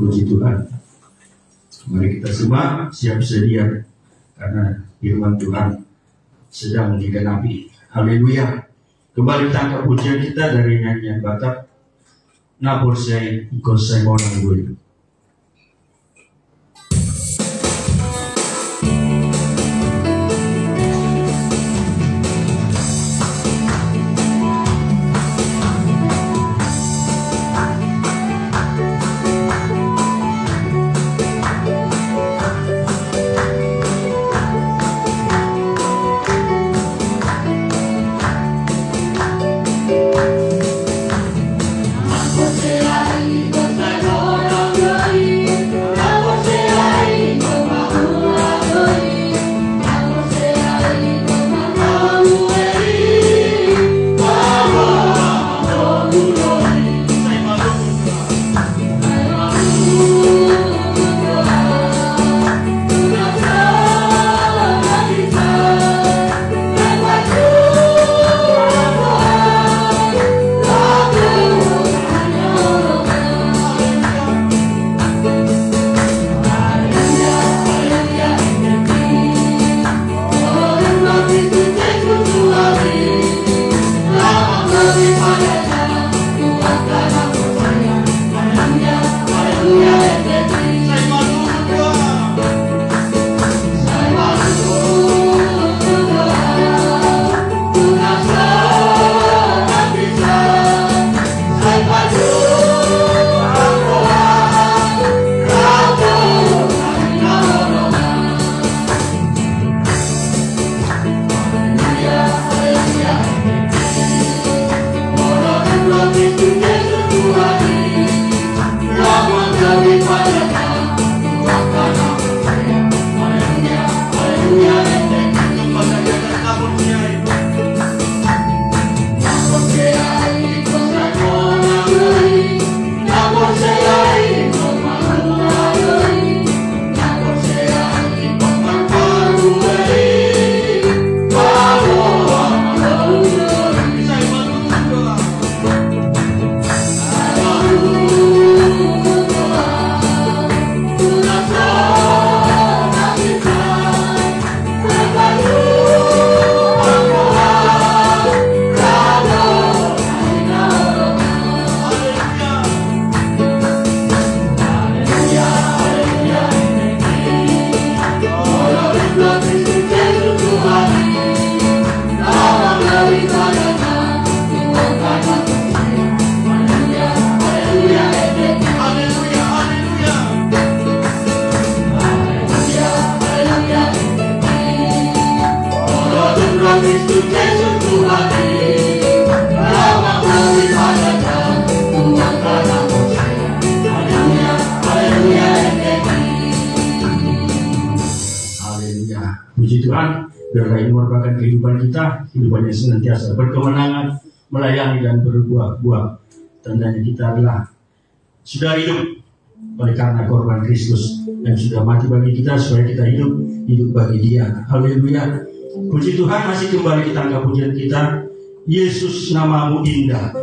Puji Tuhan. Mari kita semua siap sedia karena firman Tuhan sedang digenapi. Haleluya. Kembali tangkap pujian kita dari nyanyian Batak. Nabur saya ikut saya orang gue. Biarlah ini merupakan kehidupan kita, kehidupan yang senantiasa berkemenangan, melayani dan berbuah-buah. Tandanya kita adalah sudah hidup oleh karena korban Kristus yang sudah mati bagi kita supaya kita hidup bagi Dia. Haleluya. Puji Tuhan, masih kembali kita angkat pujian kita. Yesus, namamu indah.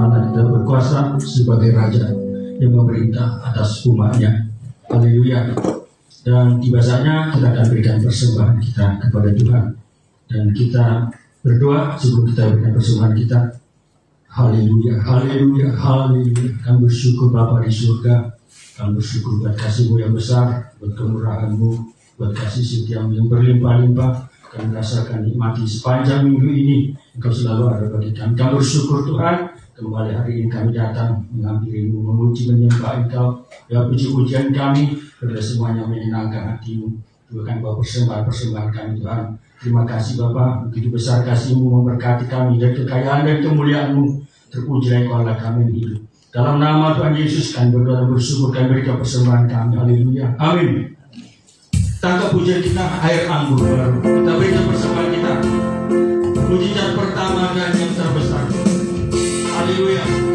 Allah kita berkuasa sebagai Raja yang memerintah atas umatnya. Haleluya. Dan tiba saatnya kita akan berikan persembahan kita kepada Tuhan. Dan kita berdoa sebelum kita berikan persembahan kita. Haleluya, haleluya, haleluya. Kami bersyukur Bapa di surga. Kami bersyukur buat kasih-Mu yang besar, buat kemurahan-Mu, buat kasih setiamu yang berlimpah-limpah. Kami merasakan nikmati sepanjang minggu ini. Engkau selalu ada bagi kami. Kami bersyukur Tuhan. Kembali hari ini kami datang mengambil-Mu, memuji menyembah Engkau. Ya, puji-pujian kami adalah semuanya menyenangkan hati-Mu. Tuhan bahwa persembahan kami Tuhan. Terima kasih Bapa, begitu besar kasih-Mu memberkati kami dan kekayaan dan kemuliaan-Mu. Terpujilah Engkau Allah kami yang hidup. Dalam nama Tuhan Yesus kami berdoa dan bersyukur kami berikan persembahan kami. Haleluya. Amin. Tangkap pujian kita air anggur baru. Kita berikan persembahan kita. Mujizat pertama dan yang terbesar. Haleluya.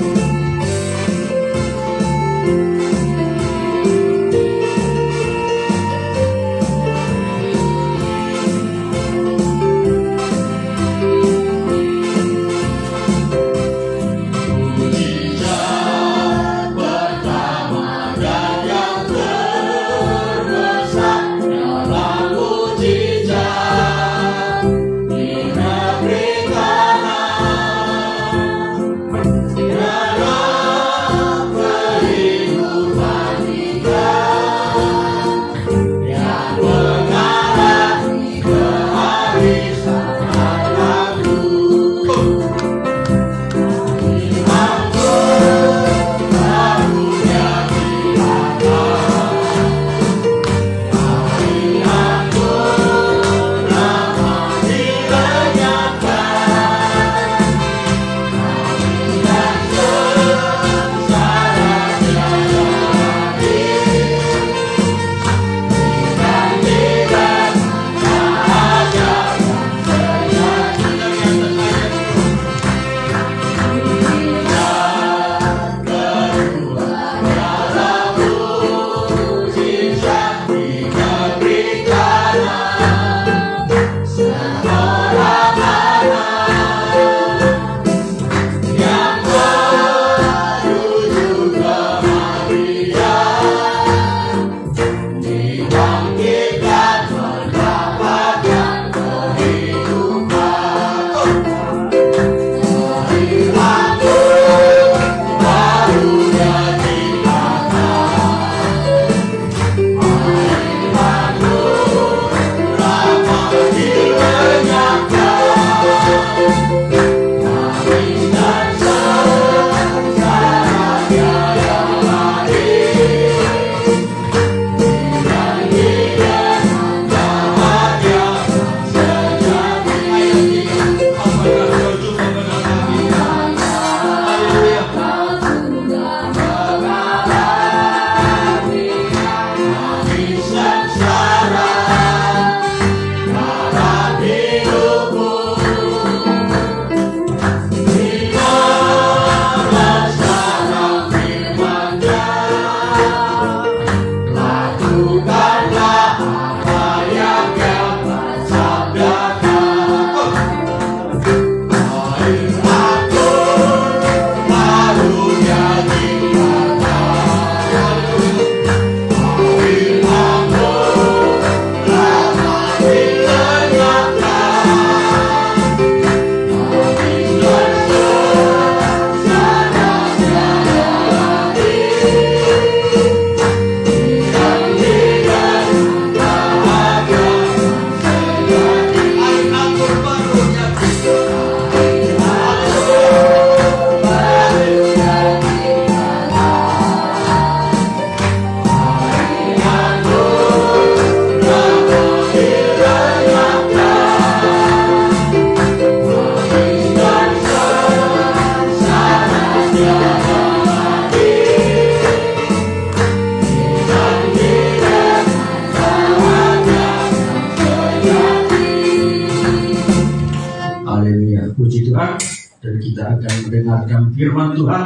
mendengarkan firman Tuhan,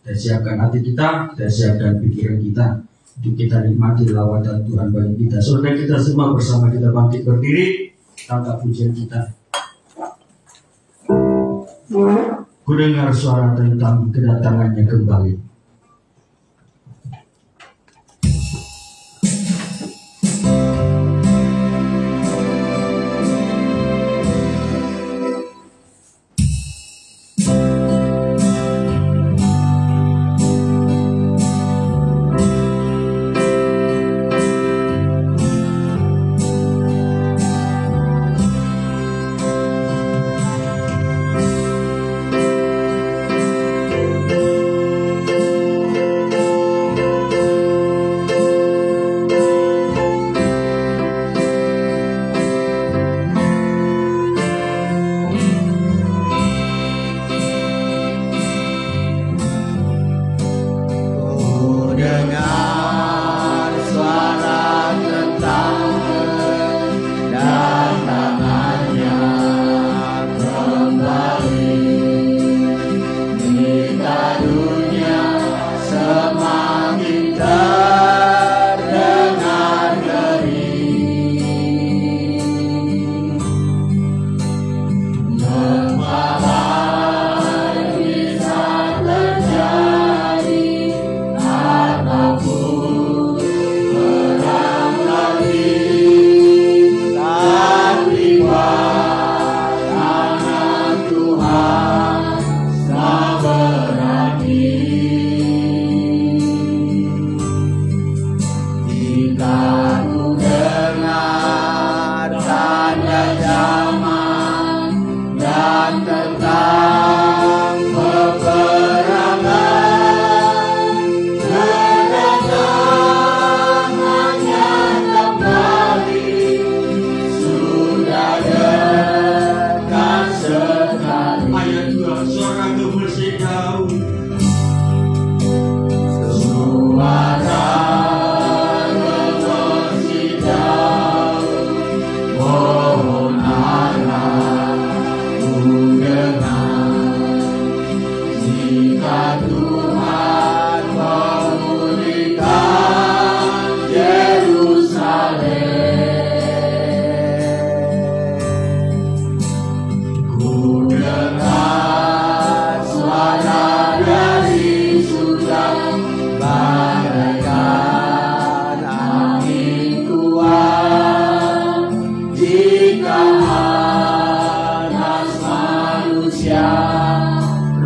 dan siapkan hati kita, dan siapkan pikiran kita untuk kita nikmati lawatan Tuhan bagi kita. Saudara, kita semua bersama kita bangkit berdiri, tangkap pujian kita. Kudengar suara tentang kedatangannya kembali.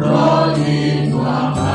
Roh di tua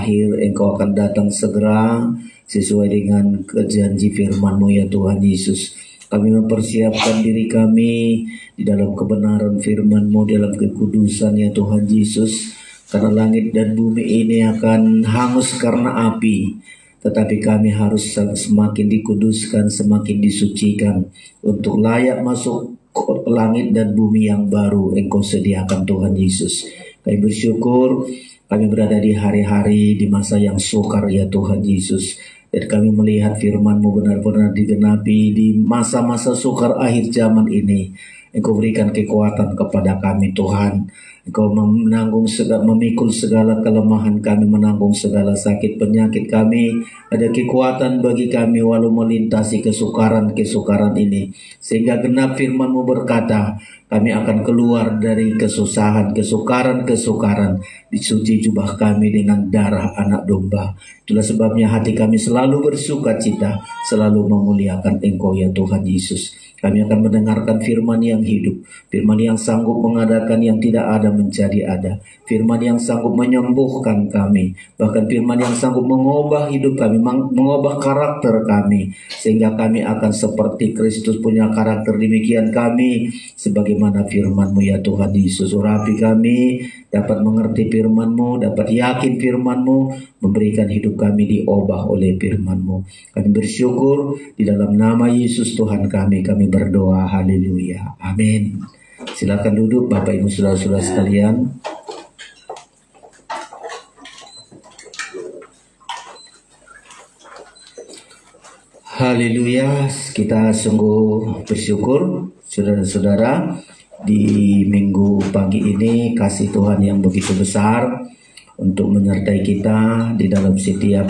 akhir Engkau akan datang segera sesuai dengan janji firman-Mu ya Tuhan Yesus. Kami mempersiapkan diri kami di dalam kebenaran firman-Mu, dalam kekudusan ya Tuhan Yesus. Karena langit dan bumi ini akan hangus karena api, tetapi kami harus semakin dikuduskan, semakin disucikan untuk layak masuk langit dan bumi yang baru Engkau sediakan Tuhan Yesus. Kami bersyukur kami berada di hari-hari di masa yang sukar ya Tuhan Yesus. Dan kami melihat firman-Mu benar-benar digenapi di masa-masa sukar akhir zaman ini. Engkau berikan kekuatan kepada kami Tuhan. Engkau memikul segala kelemahan kami, menanggung segala sakit penyakit kami. Ada kekuatan bagi kami walau melintasi kesukaran-kesukaran ini. Sehingga genap firman-Mu berkata, kami akan keluar dari kesusahan, kesukaran. Dicuci jubah kami dengan darah anak domba. Itulah sebabnya hati kami selalu bersuka cita, selalu memuliakan Engkau ya Tuhan Yesus. Kami akan mendengarkan firman yang hidup, firman yang sanggup mengadakan yang tidak ada menjadi ada, firman yang sanggup menyembuhkan kami, bahkan firman yang sanggup mengubah hidup kami, mengubah karakter kami, sehingga kami akan seperti Kristus punya karakter. Demikian kami sebagaimana firman-Mu ya Tuhan Yesus. Urapi kami dapat mengerti firman-Mu, dapat yakin firman-Mu, memberikan hidup kami diubah oleh firman-Mu. Kami bersyukur di dalam nama Yesus Tuhan kami berdoa. Haleluya. Amin. Silakan duduk Bapak Ibu Saudara-saudara sekalian. Haleluya. Kita sungguh bersyukur saudara-saudara, di minggu pagi ini kasih Tuhan yang begitu besar untuk menyertai kita di dalam setiap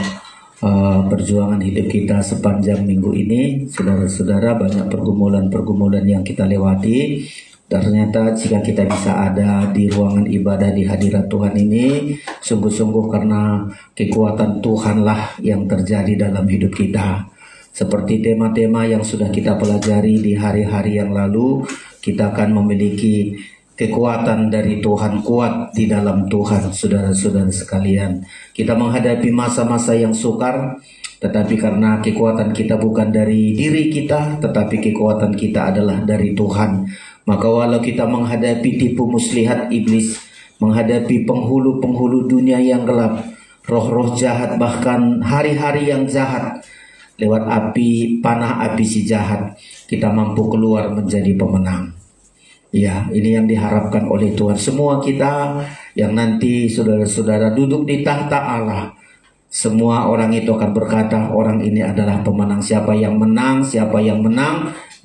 perjuangan hidup kita sepanjang minggu ini. Saudara-saudara, banyak pergumulan-pergumulan yang kita lewati. Ternyata jika kita bisa ada di ruangan ibadah di hadirat Tuhan ini, sungguh-sungguh karena kekuatan Tuhanlah yang terjadi dalam hidup kita. Seperti tema-tema yang sudah kita pelajari di hari-hari yang lalu, kita akan memiliki kekuatan dari Tuhan, kuat di dalam Tuhan. Saudara-saudara sekalian, kita menghadapi masa-masa yang sukar, tetapi karena kekuatan kita bukan dari diri kita, tetapi kekuatan kita adalah dari Tuhan. Maka walau kita menghadapi tipu muslihat iblis, menghadapi penghulu-penghulu dunia yang gelap, roh-roh jahat, bahkan hari-hari yang jahat, lewat panah api si jahat, kita mampu keluar menjadi pemenang. Ya, ini yang diharapkan oleh Tuhan. Semua kita yang nanti saudara-saudara duduk di tahta Allah, semua orang itu akan berkata, orang ini adalah pemenang. Siapa yang menang,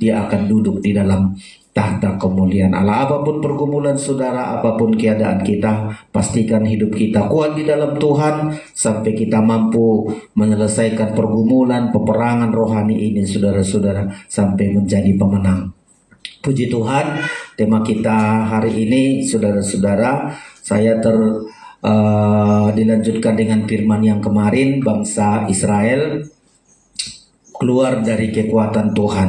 dia akan duduk di dalam tahta kemuliaan Allah. Apapun pergumulan saudara, apapun keadaan kita, pastikan hidup kita kuat di dalam Tuhan sampai kita mampu menyelesaikan pergumulan, peperangan rohani ini saudara-saudara, sampai menjadi pemenang. Puji Tuhan, tema kita hari ini saudara-saudara, saya dilanjutkan dengan firman yang kemarin, bangsa Israel keluar dari kekuatan Tuhan,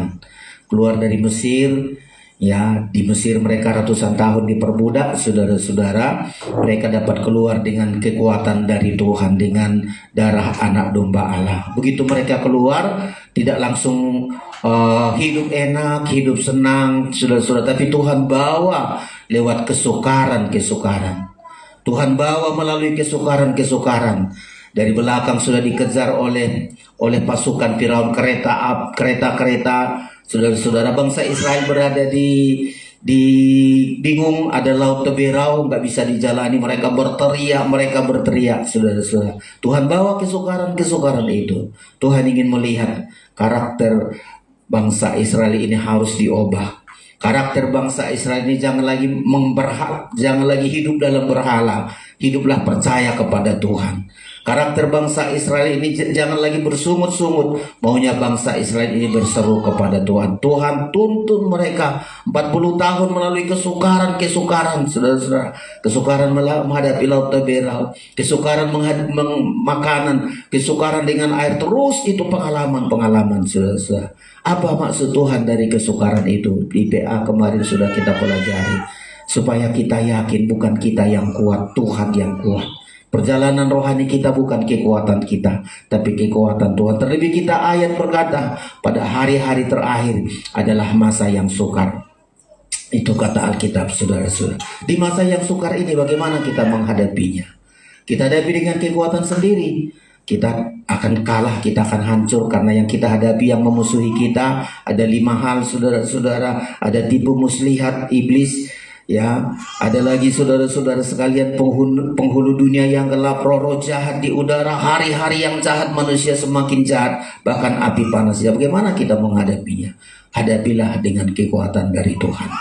keluar dari Mesir. Ya, di Mesir mereka ratusan tahun diperbudak, saudara-saudara. Mereka dapat keluar dengan kekuatan dari Tuhan, dengan darah anak domba Allah. Begitu mereka keluar, tidak langsung hidup enak, hidup senang, saudara-saudara. Tapi Tuhan bawa lewat kesukaran-kesukaran. Tuhan bawa melalui kesukaran-kesukaran. Dari belakang sudah dikejar oleh pasukan Firaun, kereta-kereta. Saudara-saudara, bangsa Israel berada di bingung, ada laut teberau, nggak bisa dijalani. Mereka berteriak, saudara-saudara. Tuhan bawa kesukaran-kesukaran itu. Tuhan ingin melihat karakter bangsa Israel ini harus diubah. Karakter bangsa Israel ini jangan lagi hidup dalam berhala. Hiduplah percaya kepada Tuhan. Karakter bangsa Israel ini jangan lagi bersungut-sungut. Maunya bangsa Israel ini berseru kepada Tuhan. Tuhan tuntun mereka 40 tahun melalui kesukaran-kesukaran, saudara-saudara. Kesukaran menghadapi laut teberau, kesukaran makanan, kesukaran dengan air. Terus itu pengalaman-pengalaman, saudara-saudara. Apa maksud Tuhan dari kesukaran itu? Di PA kemarin sudah kita pelajari. Supaya kita yakin bukan kita yang kuat, Tuhan yang kuat. Perjalanan rohani kita bukan kekuatan kita, tapi kekuatan Tuhan. Terlebih kita ayat berkata, pada hari-hari terakhir adalah masa yang sukar. Itu kata Alkitab, saudara-saudara. Di masa yang sukar ini bagaimana kita menghadapinya? Kita hadapi dengan kekuatan sendiri. Kita akan kalah, kita akan hancur, karena yang kita hadapi, yang memusuhi kita, ada 5 hal, saudara-saudara. Ada tipu muslihat iblis, ya, ada lagi saudara-saudara sekalian penghulu dunia yang gelap, roh jahat di udara, hari-hari yang jahat, manusia semakin jahat, bahkan api panas. Ya, bagaimana kita menghadapinya? Hadapilah dengan kekuatan dari Tuhan.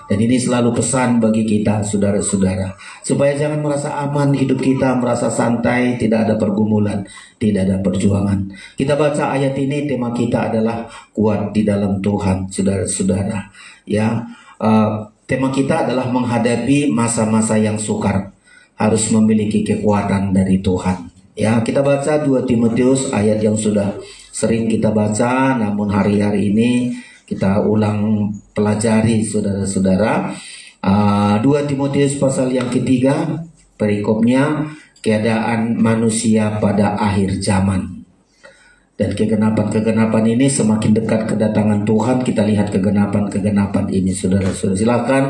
Dan ini selalu pesan bagi kita, saudara-saudara, supaya jangan merasa aman hidup kita, merasa santai, tidak ada pergumulan, tidak ada perjuangan. Kita baca ayat ini, tema kita adalah kuat di dalam Tuhan, saudara-saudara. Ya, tema kita adalah menghadapi masa-masa yang sukar, harus memiliki kekuatan dari Tuhan. Ya, kita baca 2 Timotius, ayat yang sudah sering kita baca, namun hari-hari ini kita ulang pelajari, saudara-saudara. 2 Timotius pasal yang ketiga, perikopnya keadaan manusia pada akhir zaman. Dan kegenapan-kegenapan ini semakin dekat kedatangan Tuhan, kita lihat kegenapan-kegenapan ini, saudara-saudara. Silakan,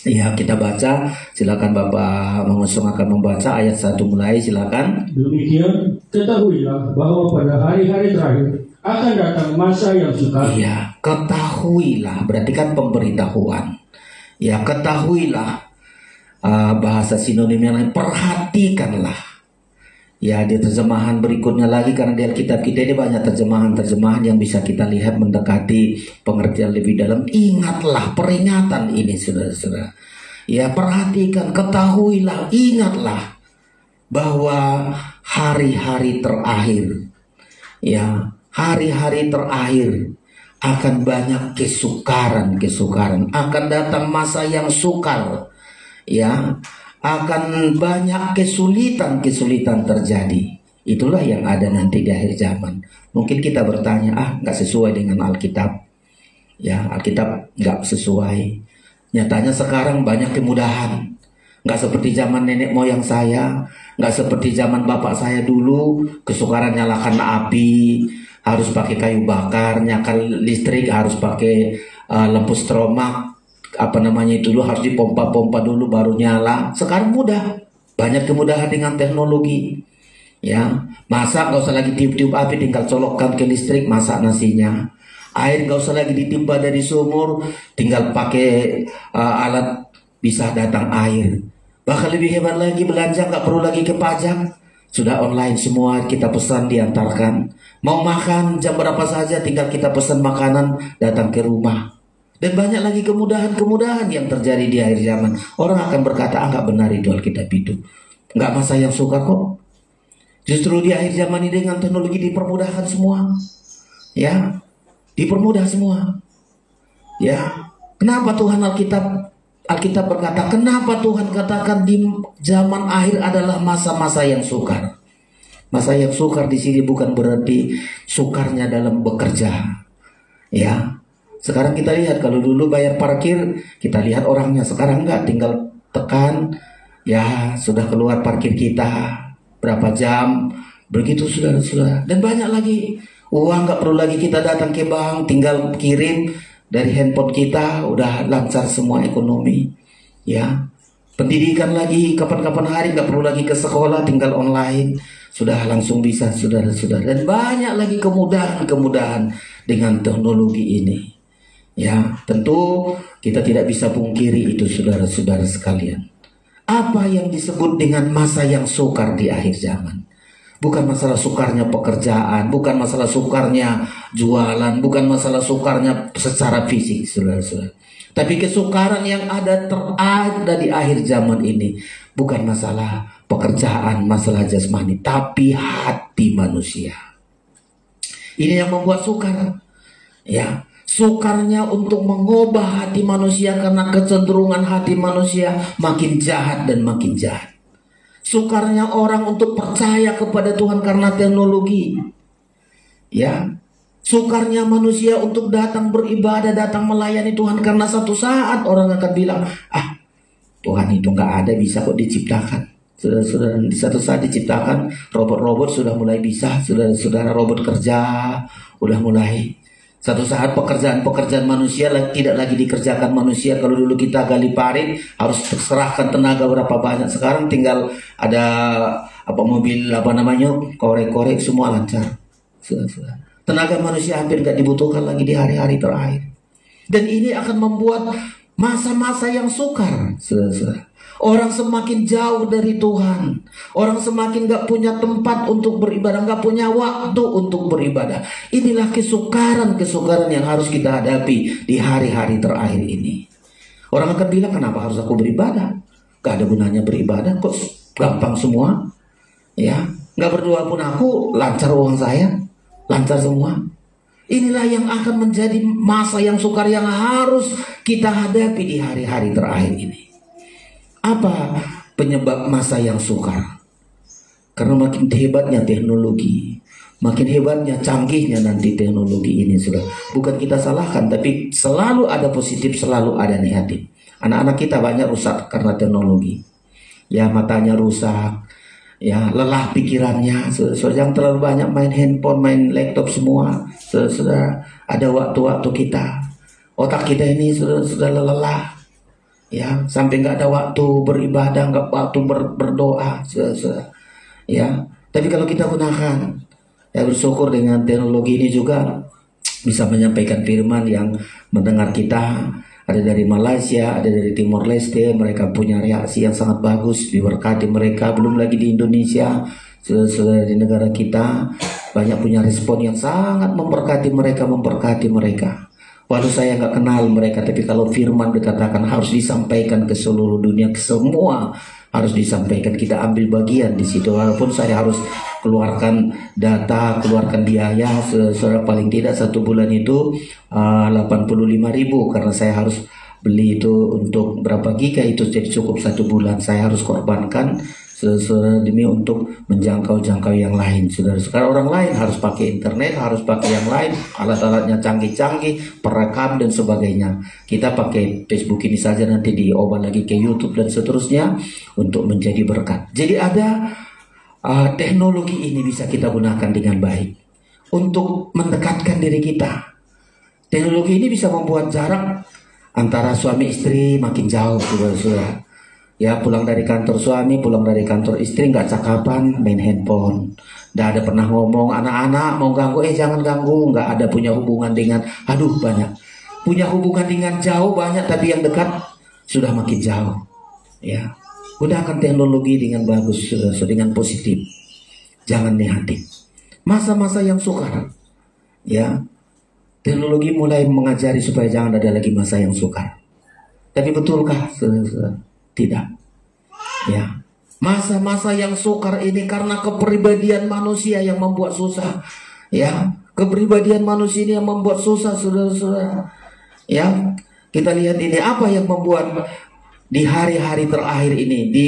ya, kita baca. Silakan Bapak Mengusung akan membaca ayat 1 mulai, silakan. Demikian, ketahuilah bahwa pada hari-hari terakhir akan datang masa yang sukar. Iya, ketahuilah, berarti kan pemberitahuan. Ya, ketahuilah, bahasa sinonim yang lain, perhatikanlah. Ya, di terjemahan berikutnya lagi, karena di Alkitab kita ini banyak terjemahan-terjemahan yang bisa kita lihat mendekati pengertian lebih dalam. Ingatlah, peringatan ini, saudara-saudara. Ya, perhatikan, ketahuilah, ingatlah bahwa hari-hari terakhir, ya, hari-hari terakhir akan banyak kesukaran, akan datang masa yang sukar, ya, akan banyak kesulitan terjadi. Itulah yang ada nanti di akhir zaman. Mungkin kita bertanya, nggak sesuai dengan Alkitab. Ya, Alkitab nggak sesuai. Nyatanya sekarang banyak kemudahan. Nggak seperti zaman nenek moyang saya, nggak seperti zaman bapak saya dulu. Kesukaran nyalakan api, harus pakai kayu bakar, nyalakan listrik harus pakai lampu stromak. Itu dulu harus dipompa-pompa dulu baru nyala. Sekarang mudah, banyak kemudahan dengan teknologi. Ya, masak nggak usah lagi tiup-tiup api, tinggal colokkan ke listrik, masak nasinya. Air nggak usah lagi ditimba dari sumur, tinggal pakai alat, bisa datang air. Bahkan lebih hebat lagi, belanja nggak perlu lagi ke pajak, sudah online semua, kita pesan diantarkan. Mau makan jam berapa saja, tinggal kita pesan makanan datang ke rumah. Dan banyak lagi kemudahan-kemudahan yang terjadi di akhir zaman. Orang akan berkata, nggak benar itu Alkitab itu. Nggak masa yang suka kok. Justru di akhir zaman ini dengan teknologi dipermudahkan semua. Ya, dipermudah semua. Ya, kenapa Tuhan Alkitab berkata, kenapa Tuhan katakan di zaman akhir adalah masa-masa yang sukar. Masa yang sukar di sini bukan berarti sukarnya dalam bekerja. Ya. Sekarang kita lihat, kalau dulu bayar parkir, kita lihat orangnya. Sekarang enggak, tinggal tekan, ya sudah keluar parkir kita, berapa jam, begitu saudara-saudara. Dan banyak lagi, uang nggak perlu lagi kita datang ke bank, tinggal kirim dari handphone kita, udah lancar semua ekonomi. Ya, pendidikan lagi, kapan-kapan hari nggak perlu lagi ke sekolah, tinggal online, sudah langsung bisa saudara-saudara. Dan banyak lagi kemudahan-kemudahan dengan teknologi ini. Ya, tentu kita tidak bisa pungkiri itu saudara-saudara sekalian. Apa yang disebut dengan masa yang sukar di akhir zaman? Bukan masalah sukarnya pekerjaan, bukan masalah sukarnya jualan, bukan masalah sukarnya secara fisik, saudara-saudara. Tapi kesukaran yang ada di akhir zaman ini bukan masalah pekerjaan, masalah jasmani, tapi hati manusia. Ini yang membuat sukar. Ya. Sukarnya untuk mengubah hati manusia, karena kecenderungan hati manusia makin jahat dan makin jahat. Sukarnya orang untuk percaya kepada Tuhan karena teknologi. Ya, sukarnya manusia untuk datang beribadah, datang melayani Tuhan, karena satu saat orang akan bilang, Tuhan itu nggak ada, bisa kok diciptakan. Saudara-saudara, di satu saat diciptakan robot-robot sudah mulai bisa, saudara-saudara, robot kerja udah mulai. Satu saat pekerjaan-pekerjaan manusia tidak lagi dikerjakan manusia. Kalau dulu kita gali parit harus serahkan tenaga berapa banyak, sekarang tinggal ada mobil korek-korek semua lancar. Saudara-saudara, tenaga manusia hampir nggak dibutuhkan lagi di hari-hari terakhir. Dan ini akan membuat masa-masa yang sukar, saudara-saudara. Orang semakin jauh dari Tuhan. Orang semakin gak punya tempat untuk beribadah, gak punya waktu untuk beribadah. Inilah kesukaran-kesukaran yang harus kita hadapi di hari-hari terakhir ini. Orang akan bilang, kenapa harus aku beribadah? Gak ada gunanya beribadah, kok gampang semua. Ya, gak berdoa pun aku, lancar uang saya, lancar semua. Inilah yang akan menjadi masa yang sukar yang harus kita hadapi di hari-hari terakhir ini. Apa penyebab masa yang sukar? Karena makin hebatnya teknologi, makin hebatnya canggihnya nanti teknologi ini sudah. Bukan kita salahkan, tapi selalu ada positif, selalu ada negatif. Anak-anak kita banyak rusak karena teknologi. Ya, matanya rusak, ya lelah pikirannya. Yang terlalu banyak main handphone, main laptop semua. Sudah ada waktu-waktu kita. Otak kita ini sudah lelah. Ya, sampai nggak ada waktu beribadah, nggak waktu berdoa, ya. Tapi kalau kita gunakan, ya bersyukur dengan teknologi ini juga bisa menyampaikan firman yang mendengar kita. Ada dari Malaysia, ada dari Timor Leste, mereka punya reaksi yang sangat bagus, diberkati mereka. Belum lagi di Indonesia, di negara kita banyak punya respon yang sangat memberkati mereka. Walau saya nggak kenal mereka, tapi kalau firman dikatakan harus disampaikan ke seluruh dunia, ke semua harus disampaikan. Kita ambil bagian di situ, walaupun saya harus keluarkan data, keluarkan biaya, paling tidak 1 bulan itu 85.000, karena saya harus beli itu untuk berapa giga itu jadi cukup 1 bulan. Saya harus korbankan demi untuk menjangkau yang lain. Saudara, sekarang orang lain harus pakai internet, harus pakai yang lain, alat-alatnya canggih-canggih, perekam dan sebagainya. Kita pakai Facebook ini saja, nanti diobat lagi ke YouTube dan seterusnya untuk menjadi berkat. Jadi ada teknologi ini bisa kita gunakan dengan baik untuk mendekatkan diri kita. Teknologi ini bisa membuat jarak antara suami istri makin jauh, saudara-saudara. Ya, pulang dari kantor suami, pulang dari kantor istri, nggak cakapan, main handphone. Nggak ada pernah ngomong, anak-anak mau ganggu, jangan ganggu. Nggak ada punya hubungan dengan, banyak. Punya hubungan dengan jauh banyak, tapi yang dekat sudah makin jauh. Ya, gunakan teknologi dengan bagus, dengan positif. Jangan negatif. Masa-masa yang sukar, ya, teknologi mulai mengajari supaya jangan ada lagi masa yang sukar. Tapi betulkah? Tidak. Ya. Masa-masa yang sukar ini karena kepribadian manusia yang membuat susah. Ya, kepribadian manusia ini yang membuat susah, saudara-saudara. Ya, kita lihat ini apa yang membuat di hari-hari terakhir ini, di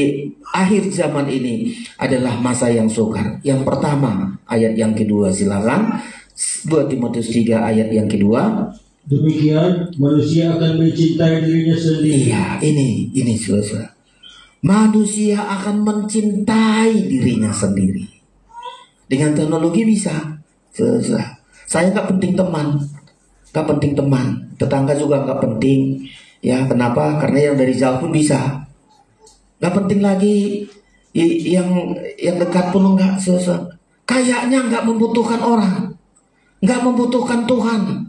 akhir zaman ini adalah masa yang sukar. Yang pertama, ayat yang kedua, silakan. 2 Timotius 3 ayat yang kedua. Demikian manusia akan mencintai dirinya sendiri. Iya, ini saudara. Manusia akan mencintai dirinya sendiri. Dengan teknologi bisa. Saudara. Saya nggak penting teman, tetangga juga nggak penting. Ya, kenapa? Karena yang dari jauh pun bisa. Nggak penting lagi yang dekat pun enggak. Saudara. Kayaknya nggak membutuhkan orang, nggak membutuhkan Tuhan.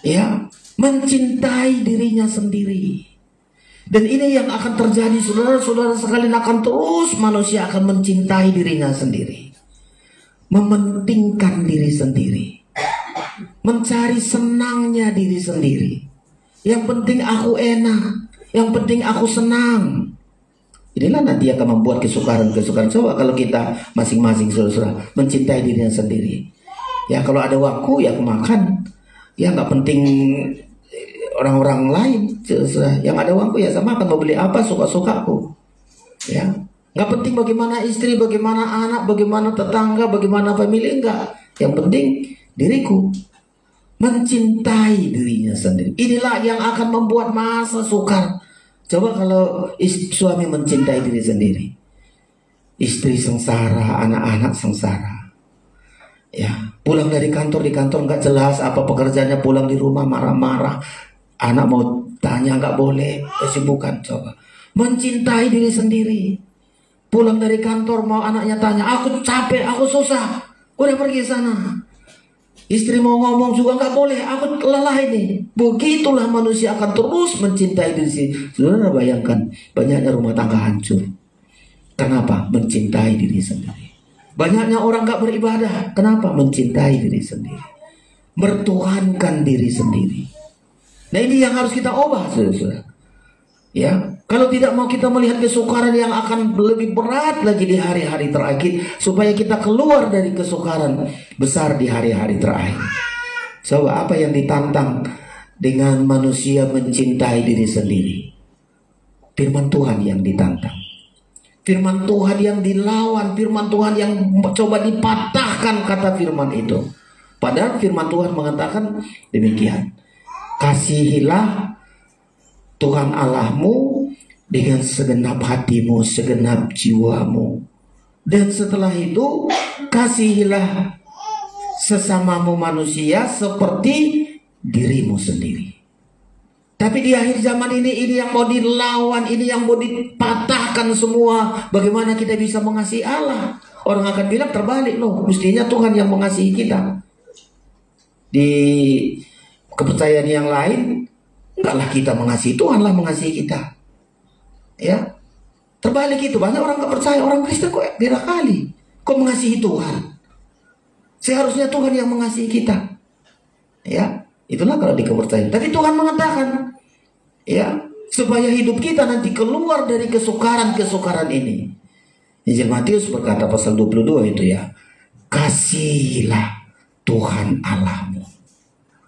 Ya, mencintai dirinya sendiri. Dan ini yang akan terjadi, saudara-saudara sekalian, akan terus manusia akan mencintai dirinya sendiri, mementingkan diri sendiri, mencari senangnya diri sendiri. Yang penting aku enak, yang penting aku senang. Inilah nanti akan membuat kesukaran-kesukaran. Coba kalau kita masing-masing, saudara-saudara, mencintai dirinya sendiri. Ya, kalau ada waktu ya aku makan. Ya, nggak penting orang-orang lain. Yang ada uangku ya sama akan mau beli apa suka-sukaku. Ya, nggak penting bagaimana istri, bagaimana anak, bagaimana tetangga, bagaimana pemilik, enggak. Yang penting diriku. Mencintai dirinya sendiri. Inilah yang akan membuat masa sukar. Coba kalau suami mencintai diri sendiri. istri sengsara, anak-anak sengsara. Ya, pulang dari kantor, di kantor nggak jelas apa pekerjaannya, pulang di rumah marah-marah. Anak mau tanya nggak boleh, kesibukan. Coba mencintai diri sendiri. Pulang dari kantor mau anaknya tanya, aku capek, aku susah, udah pergi sana. Istri mau ngomong juga nggak boleh, aku lelah ini. Begitulah manusia akan terus mencintai diri sendiri. Saudara bayangkan, banyaknya rumah tangga hancur. Kenapa? Mencintai diri sendiri. Banyaknya orang gak beribadah. Kenapa? Mencintai diri sendiri. Bertuhankan diri sendiri. Nah, ini yang harus kita ubah, saudara. Ya, kalau tidak mau kita melihat kesukaran yang akan lebih berat lagi di hari-hari terakhir, supaya kita keluar dari kesukaran besar di hari-hari terakhir. Coba apa yang ditantang dengan manusia mencintai diri sendiri? Firman Tuhan yang ditantang. Firman Tuhan yang dilawan, firman Tuhan yang coba dipatahkan kata firman itu. Padahal firman Tuhan mengatakan demikian. Kasihilah Tuhan Allahmu dengan segenap hatimu, segenap jiwamu. Dan setelah itu, kasihilah sesamamu manusia seperti dirimu sendiri. Tapi di akhir zaman ini yang mau dilawan, ini yang mau dipatahkan semua. Bagaimana kita bisa mengasihi Allah? Orang akan bilang terbalik loh. Mestinya Tuhan yang mengasihi kita. Di kepercayaan yang lain, enggaklah kita mengasihi, Tuhanlah mengasihi kita. Ya, terbalik itu. Banyak orang gak percaya, orang Kristen kok beda kali. Kok mengasihi Tuhan? Seharusnya Tuhan yang mengasihi kita. Ya. Itulah kalau di kepercayaan. Tapi Tuhan mengatakan, ya, supaya hidup kita nanti keluar dari kesukaran-kesukaran ini. Injil Matius berkata pasal 22 itu ya, kasihilah Tuhan Allahmu.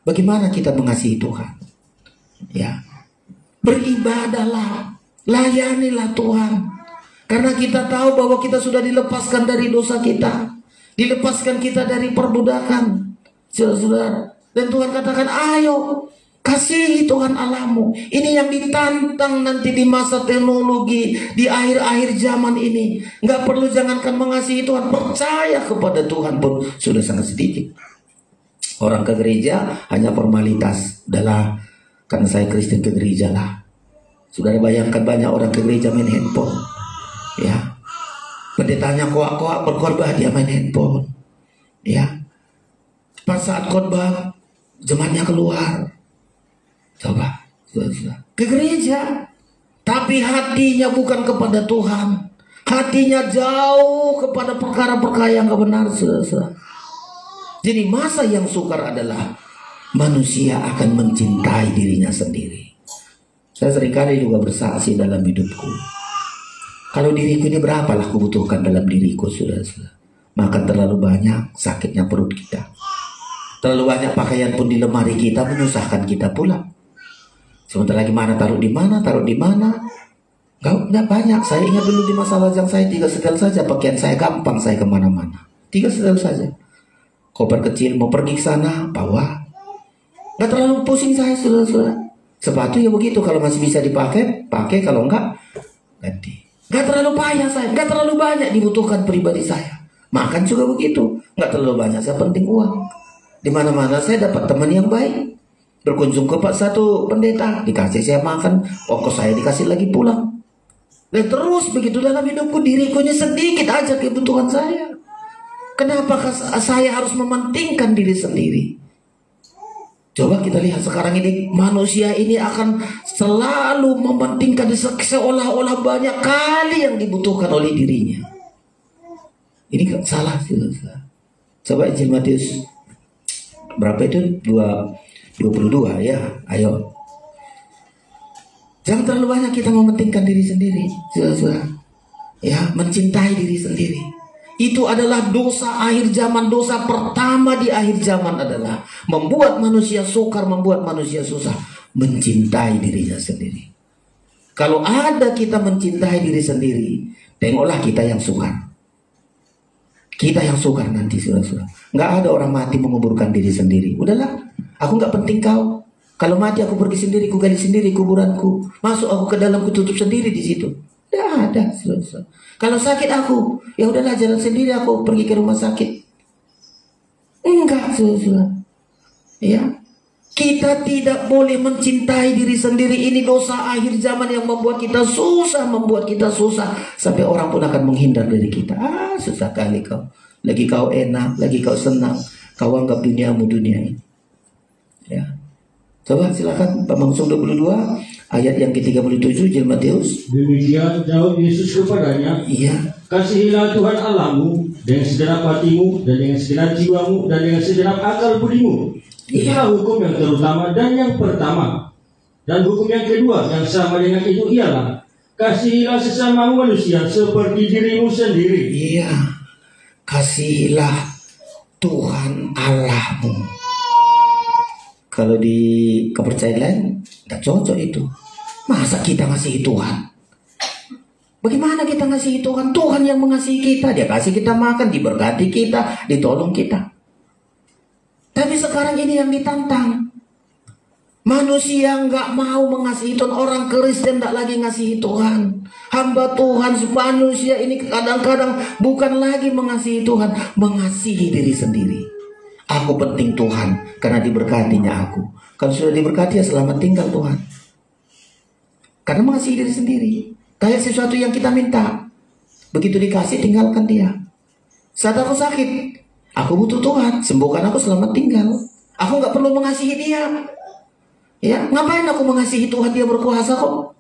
Bagaimana kita mengasihi Tuhan? Ya, beribadahlah, layanilah Tuhan. Karena kita tahu bahwa kita sudah dilepaskan dari dosa kita, dilepaskan kita dari perbudakan, saudara-saudara. Dan Tuhan katakan, ayo kasihi Tuhan Allahmu. Ini yang ditantang nanti di masa teknologi, di akhir-akhir zaman ini. Nggak perlu jangankan mengasihi Tuhan, percaya kepada Tuhan pun sudah sangat sedikit. Orang ke gereja hanya formalitas. Udahlah, karena saya Kristen ke gereja lah. Saudara bayangkan banyak orang ke gereja main handphone. Ya, pendetanya koak-koak berkhotbah, dia main handphone. Ya, pas saat khotbah jemaatnya keluar, coba ke gereja, tapi hatinya bukan kepada Tuhan, hatinya jauh kepada perkara-perkara yang gak benar, saudara. Jadi masa yang sukar adalah manusia akan mencintai dirinya sendiri. Saya seringkali juga bersaksi dalam hidupku, kalau diriku ini berapalah kubutuhkan dalam diriku, saudara. Makan terlalu banyak, sakitnya perut kita. Terlalu banyak pakaian pun di lemari kita menyusahkan kita pula. Sementara lagi mana taruh di mana, Gak banyak. Saya ingat dulu di masa lajang saya 3 setel saja pakaian saya, gampang saya kemana-mana. 3 setel saja. Koper kecil mau pergi ke sana, bawa. Gak terlalu pusing saya, saudara-saudara. Sepatu ya begitu, kalau masih bisa dipakai, pakai, kalau enggak ganti. Gak terlalu payah saya, gak terlalu banyak dibutuhkan pribadi saya. Makan juga begitu, gak terlalu banyak, saya penting uang. Di mana-mana saya dapat teman yang baik. Berkunjung ke satu pendeta, dikasih saya makan, ongkos saya dikasih lagi pulang. Dan terus begitu dalam hidupku, dirikunya sedikit aja kebutuhan saya. Kenapa saya harus mementingkan diri sendiri? Coba kita lihat sekarang ini, manusia ini akan selalu mementingkan seolah-olah banyak kali yang dibutuhkan oleh dirinya. Ini kan salah. Coba Injil Matius berapa itu? 22 ya. Ayo. Jangan terlalu banyak kita mementingkan diri sendiri. Ya, mencintai diri sendiri. Itu adalah dosa akhir zaman. Dosa pertama di akhir zaman adalah membuat manusia sukar, membuat manusia susah. Mencintai dirinya sendiri. Kalau ada kita mencintai diri sendiri, tengoklah kita yang sukar. Kita yang sukar nanti, saudara-saudara. Nggak ada orang mati menguburkan diri sendiri. Udahlah, aku nggak penting kau. Kalau mati aku pergi sendiri, ku gali sendiri kuburanku. Masuk aku ke dalam, ku tutup sendiri di situ. Tidak ada. Kalau sakit aku, ya udahlah jalan sendiri, aku pergi ke rumah sakit. Enggak, ya. Kita tidak boleh mencintai diri sendiri. Ini dosa akhir zaman yang membuat kita susah, sampai orang pun akan menghindar dari kita. Susah kali kau. Lagi kau enak, lagi kau senang, kau anggap duniamu dunia ini. Ya. Coba silakan Pak Mangsung 22 ayat yang ke-37 Injil Matius. Demikian jawab Yesus kepadanya, Iya. kasihilah Tuhan Allahmu dengan segenap hatimu dan dengan segenap jiwamu dan dengan segenap akal budimu. Itulah hukum yang terutama dan yang pertama. Dan hukum yang kedua yang sama dengan itu ialah, kasihilah sesama manusia seperti dirimu sendiri. Iya. Kasihilah Tuhan Allahmu. Kalau di kepercayaan lain tidak cocok itu. Masa kita ngasihi Tuhan? Bagaimana kita ngasihi Tuhan? Tuhan yang mengasihi kita. Dia kasih kita makan, diberkati kita, ditolong kita. Tapi sekarang ini yang ditantang. Manusia nggak mau mengasihi Tuhan. Orang Kristen tidak lagi ngasihi Tuhan. Hamba Tuhan, manusia ini kadang-kadang bukan lagi mengasihi Tuhan, mengasihi diri sendiri. Aku penting Tuhan karena diberkatinya aku. Kalau sudah diberkati ya selamat tinggal Tuhan. Karena mengasihi diri sendiri. Kayak sesuatu yang kita minta. Begitu dikasih tinggalkan dia. Saat aku sakit, aku butuh Tuhan, sembuhkan aku, selamat tinggal. Aku nggak perlu mengasihi dia. Ya, ngapain aku mengasihi Tuhan, dia berkuasa kok.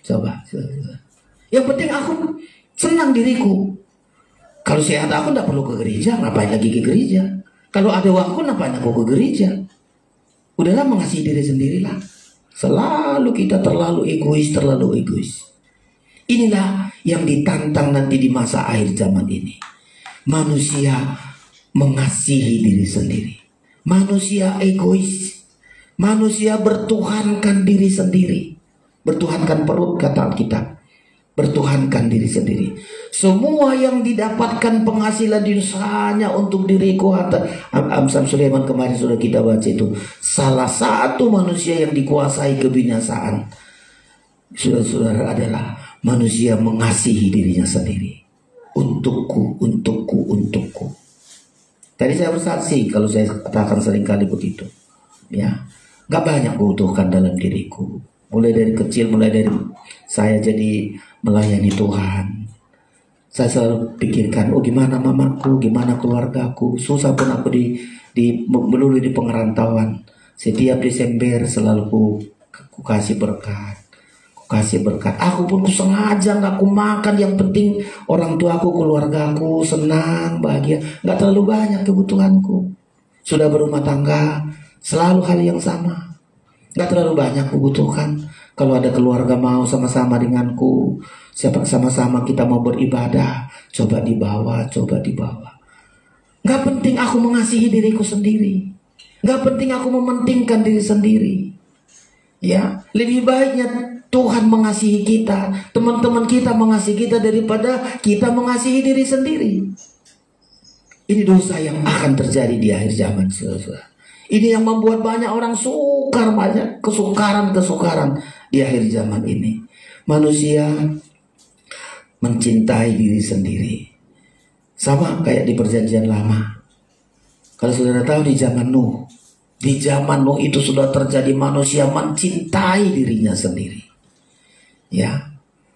Coba. Yang penting aku senang diriku. Kalau sehat aku nggak perlu ke gereja, ngapain lagi ke gereja? Kalau ada waktu, ngapain aku ke gereja? Udahlah mengasihi diri sendirilah. Selalu kita terlalu egois. Inilah yang ditantang nanti di masa akhir zaman ini. Manusia mengasihi diri sendiri. Manusia egois. Manusia bertuhankan diri sendiri. Bertuhankan perut, kata Alkitab. Bertuhankan diri sendiri. Semua yang didapatkan penghasilan hanya untuk diriku. Amsal Sulaiman kemarin sudah kita baca itu. Salah satu manusia yang dikuasai kebinasaan, saudara-saudara, adalah manusia mengasihi dirinya sendiri. Untukku. Tadi saya bersaksi kalau saya katakan seringkali begitu. Ya, gak banyak kubutuhkan dalam diriku. Mulai dari kecil, mulai dari saya jadi melayani Tuhan, saya selalu pikirkan, gimana mamaku, gimana keluargaku. Susah pun aku melulu di pengerantauan. Setiap Desember selalu ku kasih berkat. Aku pun sengaja nggak ku makan. Yang penting orang tuaku, keluargaku senang, bahagia. Nggak terlalu banyak kebutuhanku. Sudah berumah tangga, selalu hal yang sama. Nggak terlalu banyak kubutuhkan. Kalau ada keluarga mau sama-sama denganku, sama-sama kita mau beribadah, coba dibawa. Nggak penting aku mengasihi diriku sendiri. Nggak penting aku mementingkan diri sendiri. Ya, lebih baiknya Tuhan mengasihi kita, teman-teman kita mengasihi kita daripada kita mengasihi diri sendiri. Ini dosa yang akan terjadi di akhir zaman, saudara. Ini yang membuat banyak orang sukar, banyak kesukaran di akhir zaman ini. Manusia mencintai diri sendiri. Sama kayak di perjanjian lama. Kalau saudara tahu di zaman Nuh itu sudah terjadi manusia mencintai dirinya sendiri. Ya.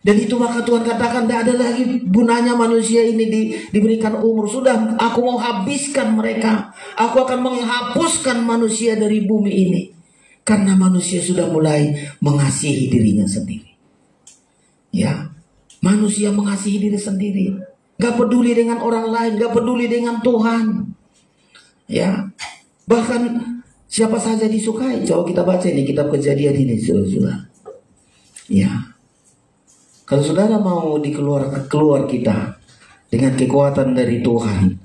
Dan itu maka Tuhan katakan tidak ada lagi gunanya manusia ini diberikan umur. Sudah, aku mau habiskan mereka. Aku akan menghapuskan manusia dari bumi ini. Karena manusia sudah mulai mengasihi dirinya sendiri. Ya, manusia mengasihi diri sendiri. Gak peduli dengan orang lain, gak peduli dengan Tuhan. Ya, bahkan siapa saja disukai. Coba kita baca ini kitab Kejadian ini, saudara. Ya. Kalau saudara mau keluar kita dengan kekuatan dari Tuhan,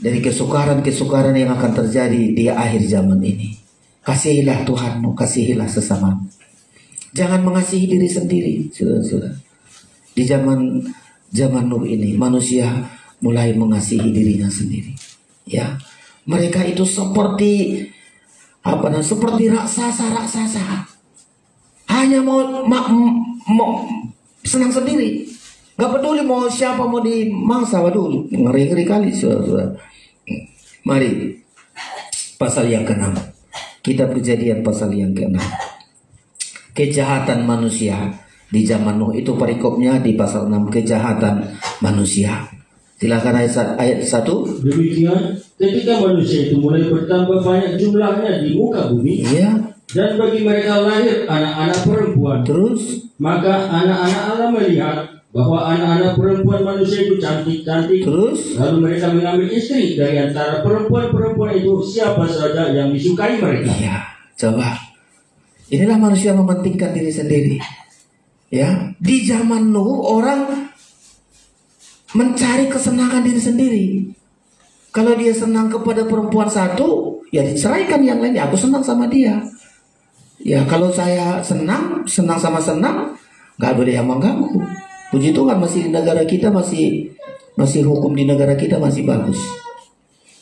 dari kesukaran yang akan terjadi di akhir zaman ini, kasihilah Tuhanmu, kasihilah sesamamu. Jangan mengasihi diri sendiri, saudara. Di zaman Nuh ini, manusia mulai mengasihi dirinya sendiri. Ya, mereka itu seperti raksasa. Hanya mau senang sendiri. Gak peduli mau siapa mau dimangsa. Waduh, ngeri-ngeri kali, saudara. Mari, pasal yang ke-6. Kitab Kejadian pasal yang ke-6. Kejahatan manusia di zaman Nuh, itu perikopnya di pasal 6, kejahatan manusia. Silakan ayat 1. Demikian ketika manusia itu mulai bertambah banyak jumlahnya di muka bumi, Iya. dan bagi mereka lahir anak-anak perempuan. Terus, Maka anak-anak Allah melihat bahwa anak-anak perempuan manusia itu cantik-cantik. terus, Lalu mereka mengambil istri dari antara perempuan-perempuan itu siapa saja yang disukai mereka. iya. Coba, inilah manusia mementingkan diri sendiri. Ya, di zaman Nuh orang mencari kesenangan diri sendiri. Kalau dia senang kepada perempuan satu, ya diceraikan yang lain. Ya, aku senang sama dia. Ya, kalau saya senang sama senang, nggak boleh yang mengganggu. Puji Tuhan, masih negara kita masih hukum di negara kita masih bagus.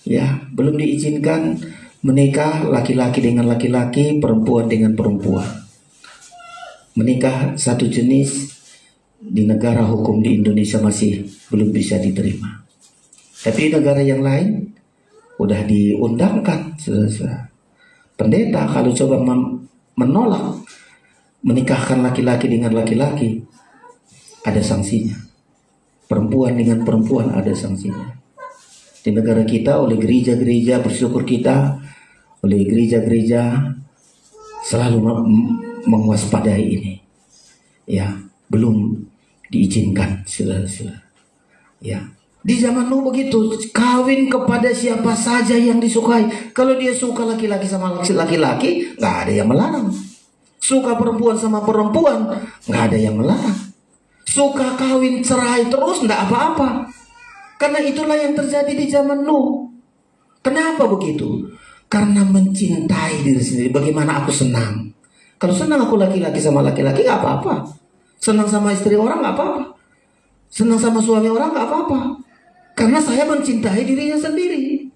Ya, belum diizinkan menikah laki-laki dengan laki-laki, perempuan dengan perempuan. Menikah satu jenis di negara hukum di Indonesia masih belum bisa diterima. Tapi negara yang lain udah diundangkan, saudara. Pendeta kalau coba menolak menikahkan laki-laki dengan laki-laki, ada sanksinya. Perempuan dengan perempuan ada sanksinya. Di negara kita oleh gereja-gereja, bersyukur kita oleh gereja-gereja selalu mewaspadai ini. Ya, belum diizinkan, saudara-saudara. Ya, di zaman Nuh begitu, kawin kepada siapa saja yang disukai. Kalau dia suka laki-laki sama laki-laki, nggak ada yang melarang. Suka perempuan sama perempuan, nggak ada yang melarang. Suka kawin cerai terus, nggak apa-apa. Karena itulah yang terjadi di zaman Nuh. Kenapa begitu? Karena mencintai diri sendiri. Bagaimana aku senang? Kalau senang aku laki-laki sama laki-laki, nggak apa-apa. Senang sama istri orang nggak apa-apa. Senang sama suami orang nggak apa-apa. Karena saya mencintai dirinya sendiri.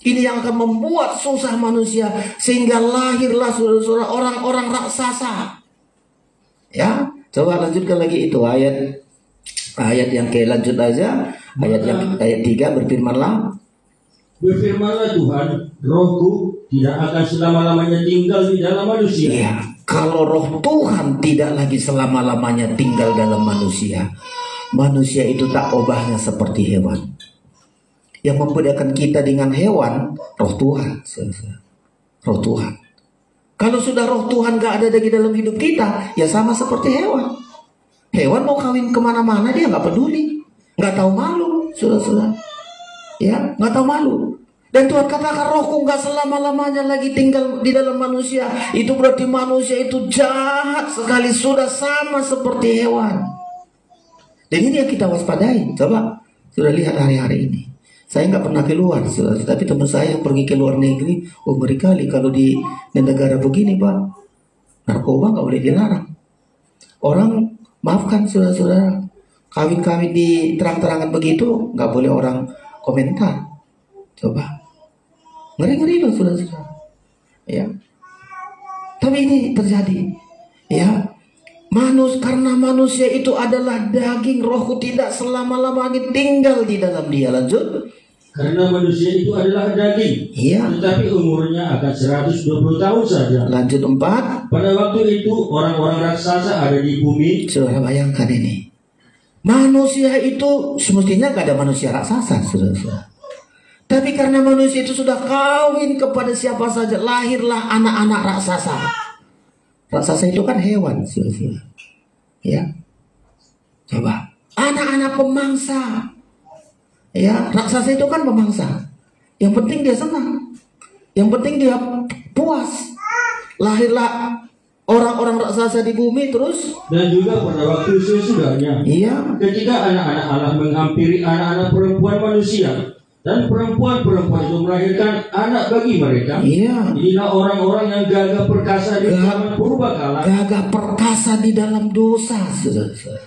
Ini yang akan membuat susah manusia sehingga lahirlah saudara-saudara orang-orang raksasa. Ya, coba lanjutkan lagi itu ayat yang lanjut aja. Ayat 3 berfirmanlah. Berfirmanlah Tuhan, rohku tidak akan selama-lamanya tinggal di dalam manusia. Ya, kalau roh Tuhan tidak lagi selama-lamanya tinggal dalam manusia, manusia itu tak obahnya seperti hewan. Yang membedakan kita dengan hewan, roh Tuhan. Roh Tuhan. Kalau sudah roh Tuhan gak ada lagi dalam hidup kita, ya sama seperti hewan. Hewan mau kawin kemana-mana dia gak peduli, gak tahu malu, saudara-saudara. Ya, gak tahu malu. Dan Tuhan katakan rohku gak selama-lamanya lagi tinggal di dalam manusia. Itu berarti manusia itu jahat sekali, sudah sama seperti hewan. Dan ini yang kita waspadai. Coba sudah lihat hari-hari ini. Saya nggak pernah keluar, tapi teman saya yang pergi ke luar negeri, ngeri kali kalau di negara begini, Pak. Narkoba nggak boleh dilarang. Orang, maafkan saudara-saudara, kawin-kawin di terang-terangan begitu, nggak boleh orang komentar. Coba, ngeri-ngeri loh saudara-saudara. Ya, tapi ini terjadi. Ya. Karena manusia itu adalah daging, rohku tidak selama-lamanya tinggal di dalam dia. Lanjut. Karena manusia itu adalah daging, Iya. tetapi umurnya akan 120 tahun saja. Lanjut 4. Pada waktu itu orang-orang raksasa ada di bumi. Saudara bayangkan ini. Manusia itu semestinya gak ada manusia raksasa, saudara. Tapi karena manusia itu sudah kawin kepada siapa saja, lahirlah anak-anak raksasa. Raksasa itu kan hewan, saudara. Ya, coba anak-anak pemangsa. Ya, raksasa itu kan pemangsa. Yang penting dia senang, yang penting dia puas. Lahirlah orang-orang raksasa di bumi terus. Dan juga pada waktu sesudahnya, iya, ketika anak-anak Allah menghampiri anak-anak perempuan manusia, dan perempuan-perempuan itu melahirkan anak bagi mereka. Iya. Inilah orang-orang yang gagah perkasa di zaman purbakala. Gagah perkasa di dalam dosa, saudara.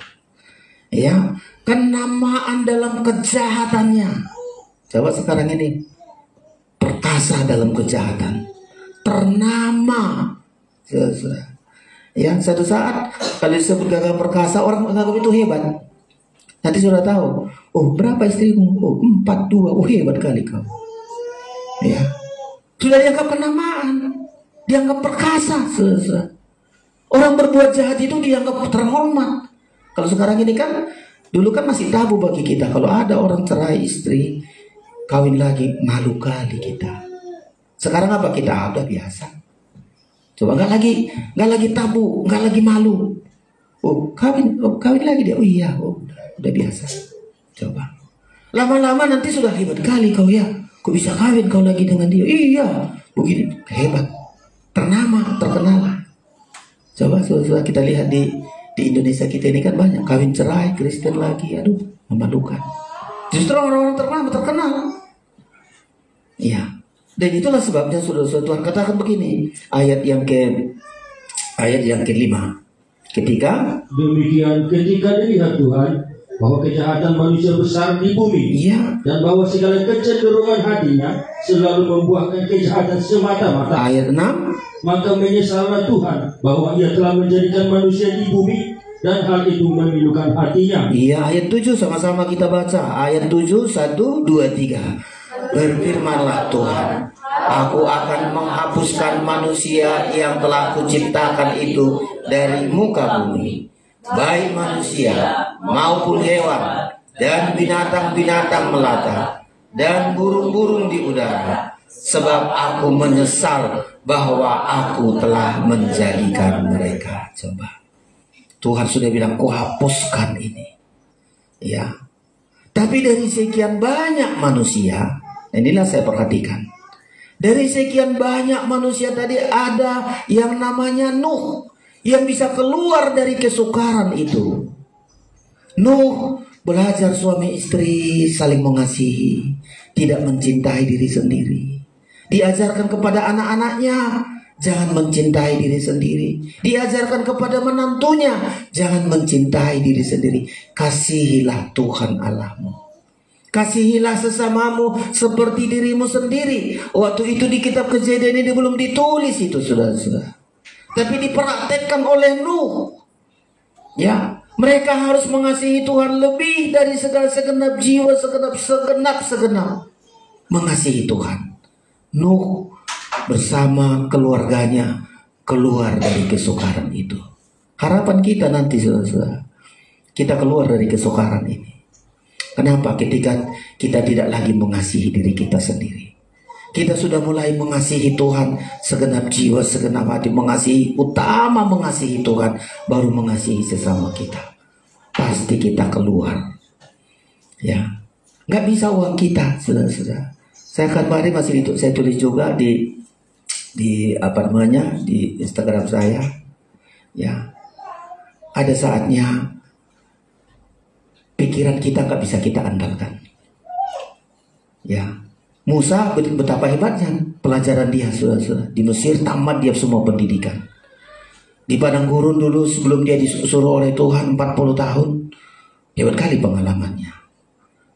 Ya, kenamaan dalam kejahatannya. Coba sekarang ini, perkasa dalam kejahatan, ternama, saudara. Ya, satu saat kalau disebut gagah perkasa, orang menganggap itu hebat. Nanti sudah tahu, oh berapa istrimu? Oh 4, 2, oh hebat kali kau. Ya, sudah dianggap kenamaan, dianggap perkasa. Orang berbuat jahat itu dianggap terhormat. Kalau sekarang ini kan, dulu kan masih tabu bagi kita. Kalau ada orang cerai istri, kawin lagi, malu kali kita. Sekarang apa kita? Udah biasa. Coba nggak lagi tabu, nggak lagi malu. Oh kawin lagi dia. Oh iya, oh udah biasa. Coba. Lama-lama nanti sudah hebat kali kau ya. Kau bisa kawin kau lagi dengan dia. Iya, begini hebat, ternama, terkenal. Coba sudah kita lihat di Indonesia kita ini kan banyak kawin cerai, Kristen lagi, aduh memalukan. Justru orang-orang ternama, terkenal. Iya. Dan itulah sebabnya saudara-saudara Tuhan katakan begini, ayat yang ke-5. Ketika dilihat Tuhan bahwa kejahatan manusia besar di bumi, iya, dan bahwa segala kecenderungan hatinya selalu membuahkan kejahatan semata-mata. Ayat 6. Maka menyesallah Tuhan bahwa Ia telah menjadikan manusia di bumi dan hal itu memilukan hatinya. Iya, ayat 7 sama-sama kita baca. Ayat 7, 1, 2, 3. Berfirmanlah Tuhan, aku akan menghapuskan manusia yang telah kuciptakan itu dari muka bumi, baik manusia maupun hewan dan binatang-binatang melata dan burung-burung di udara, sebab aku menyesal bahwa aku telah menjadikan mereka. Coba, Tuhan sudah bilang, ku hapuskan ini. Ya, tapi dari sekian banyak manusia, inilah saya perhatikan, dari sekian banyak manusia tadi ada yang namanya Nuh, yang bisa keluar dari kesukaran itu. Nuh belajar suami istri saling mengasihi, tidak mencintai diri sendiri. Diajarkan kepada anak-anaknya, jangan mencintai diri sendiri. Diajarkan kepada menantunya, jangan mencintai diri sendiri. Kasihilah Tuhan Allahmu. Kasihilah sesamamu seperti dirimu sendiri. Waktu itu di kitab Kejadian ini belum ditulis itu, saudara-saudara. Tapi dipraktekkan oleh Nuh. Ya, mereka harus mengasihi Tuhan lebih dari segala segenap jiwa, segenap. Mengasihi Tuhan. Nuh bersama keluarganya keluar dari kesukaran itu. Harapan kita nanti, saudara-saudara, kita keluar dari kesukaran ini. Kenapa? Ketika kita tidak lagi mengasihi diri kita sendiri, kita sudah mulai mengasihi Tuhan segenap jiwa, segenap hati, mengasihi Tuhan, baru mengasihi sesama kita. Pasti kita keluar. Ya, nggak bisa uang kita, saudara-saudara. Saya kemarin masih itu saya tulis juga di Instagram saya. Ya, ada saatnya pikiran kita nggak bisa kita andalkan. Ya, Musa betapa hebatnya pelajaran dia, saudara-saudara. Di Mesir tamat dia semua pendidikan. Di padang gurun dulu sebelum dia disuruh oleh Tuhan 40 tahun, hebat kali pengalamannya.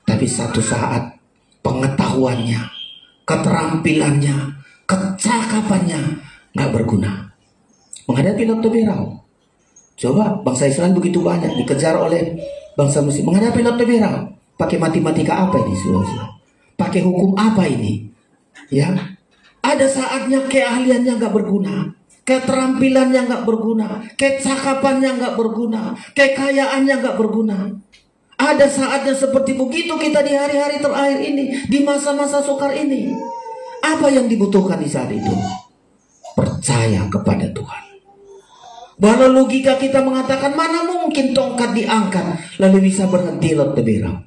Tapi satu saat pengetahuannya, keterampilannya, kecakapannya nggak berguna menghadapi Lot Beberau. Coba bangsa Israel begitu banyak dikejar oleh bangsa Mesir, menghadapi Lot Beberau. Pakai matematika apa ini, saudara? Pakai hukum apa ini? Ya, ada saatnya keahliannya nggak berguna, keterampilannya nggak berguna, kecakapannya nggak berguna, kekayaannya nggak berguna. Ada saatnya seperti begitu kita di hari-hari terakhir ini, di masa-masa sukar ini. Apa yang dibutuhkan di saat itu? Percaya kepada Tuhan. Bahwa logika kita mengatakan mana mungkin tongkat diangkat lalu bisa berhenti Lot Beberau.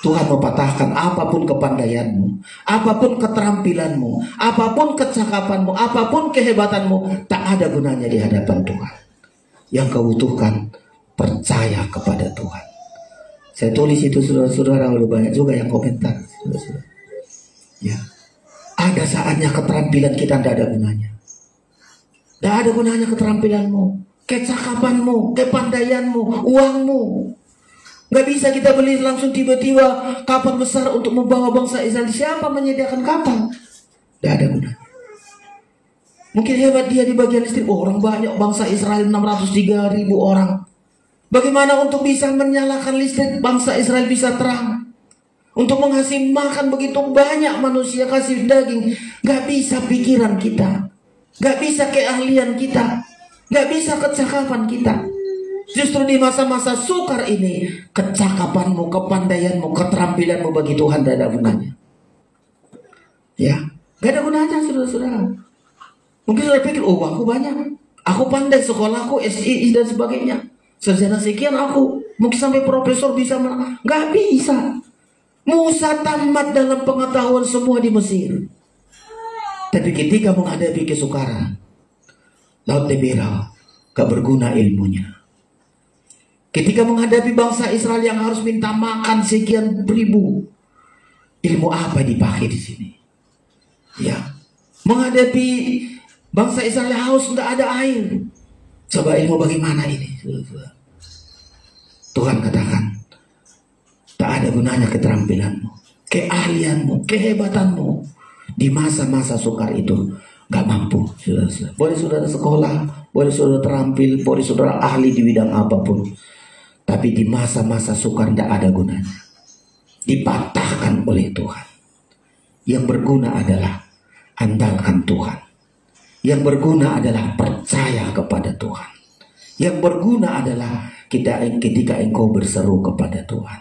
Tuhan mempatahkan apapun kepandaianmu, apapun keterampilanmu, apapun kecakapanmu, apapun kehebatanmu, tak ada gunanya di hadapan Tuhan. Yang kau butuhkan, percaya kepada Tuhan. Saya tulis itu, saudara-saudara, udah banyak juga yang komentar, saudara-saudara. Ya, ada saatnya keterampilan kita tidak ada gunanya. Tidak ada gunanya keterampilanmu, kecakapanmu, kepandaianmu, uangmu. Gak bisa kita beli langsung tiba-tiba kapal besar untuk membawa bangsa Israel. Siapa menyediakan kapal? Tidak ada gunanya. Mungkin hebat dia di bagian listrik. Oh, orang banyak, bangsa Israel 603.000 orang. Bagaimana untuk bisa menyalakan listrik, bangsa Israel bisa terang? Untuk menghasilkan makan begitu banyak manusia, kasih daging. Gak bisa pikiran kita, gak bisa keahlian kita, gak bisa kecakapan kita. Justru di masa-masa sukar ini, kecakapanmu, kepandaianmu, keterampilanmu bagi Tuhan tidak ada gunanya. Ya, gak ada gunanya, saudara-saudara. Mungkin saudara pikir, oh aku banyak, aku pandai, sekolahku SII dan sebagainya, sarjana sekian aku, mungkin sampai profesor bisa menang. Gak bisa. Musa tamat dalam pengetahuan semua di Mesir, tapi ketika menghadapi kesukaran, Laut Merah, gak berguna ilmunya. Ketika menghadapi bangsa Israel yang harus minta makan sekian ribu, ilmu apa dipakai di sini? Ya, menghadapi bangsa Israel haus, nggak ada air. Coba ilmu bagaimana ini? Tuhan katakan, tak ada gunanya keterampilanmu, keahlianmu, kehebatanmu. Di masa-masa sukar itu nggak mampu. Boleh saudara sekolah, boleh saudara terampil, boleh saudara ahli di bidang apapun, tapi di masa-masa sukar tidak ada gunanya. Dipatahkan oleh Tuhan. Yang berguna adalah andalkan Tuhan. Yang berguna adalah percaya kepada Tuhan. Yang berguna adalah ketika engkau berseru kepada Tuhan.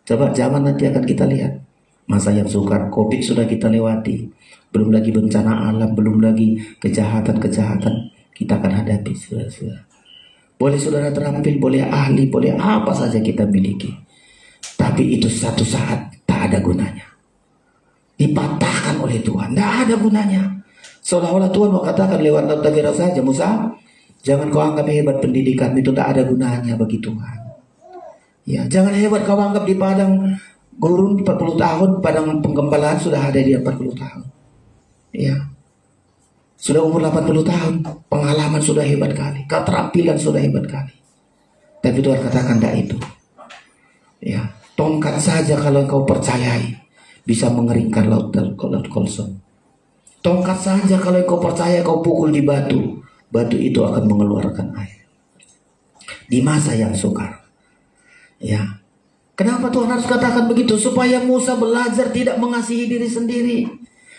Coba zaman nanti akan kita lihat. Masa yang sukar, Covid sudah kita lewati. Belum lagi bencana alam, belum lagi kejahatan-kejahatan kita akan hadapi. Boleh saudara terampil, boleh ahli, boleh apa saja kita miliki, tapi itu satu saat tak ada gunanya. Dipatahkan oleh Tuhan, tidak ada gunanya. Seolah-olah Tuhan mau katakan lewat Laut Merah saja, Musa, jangan kau anggap hebat pendidikan itu, tak ada gunanya bagi Tuhan. Ya, jangan hebat kau anggap di padang gurun 40 tahun, padang penggembalaan sudah ada dia 40 tahun. Ya, sudah umur 80 tahun, pengalaman sudah hebat kali, keterampilan sudah hebat kali. Tapi Tuhan katakan tidak itu. Ya, tongkat saja kalau kau percayai bisa mengeringkan laut kosong. Tongkat saja kalau kau percaya kau pukul di batu, batu itu akan mengeluarkan air. Di masa yang sukar. Ya. Kenapa Tuhan harus katakan begitu? Supaya Musa belajar tidak mengasihi diri sendiri,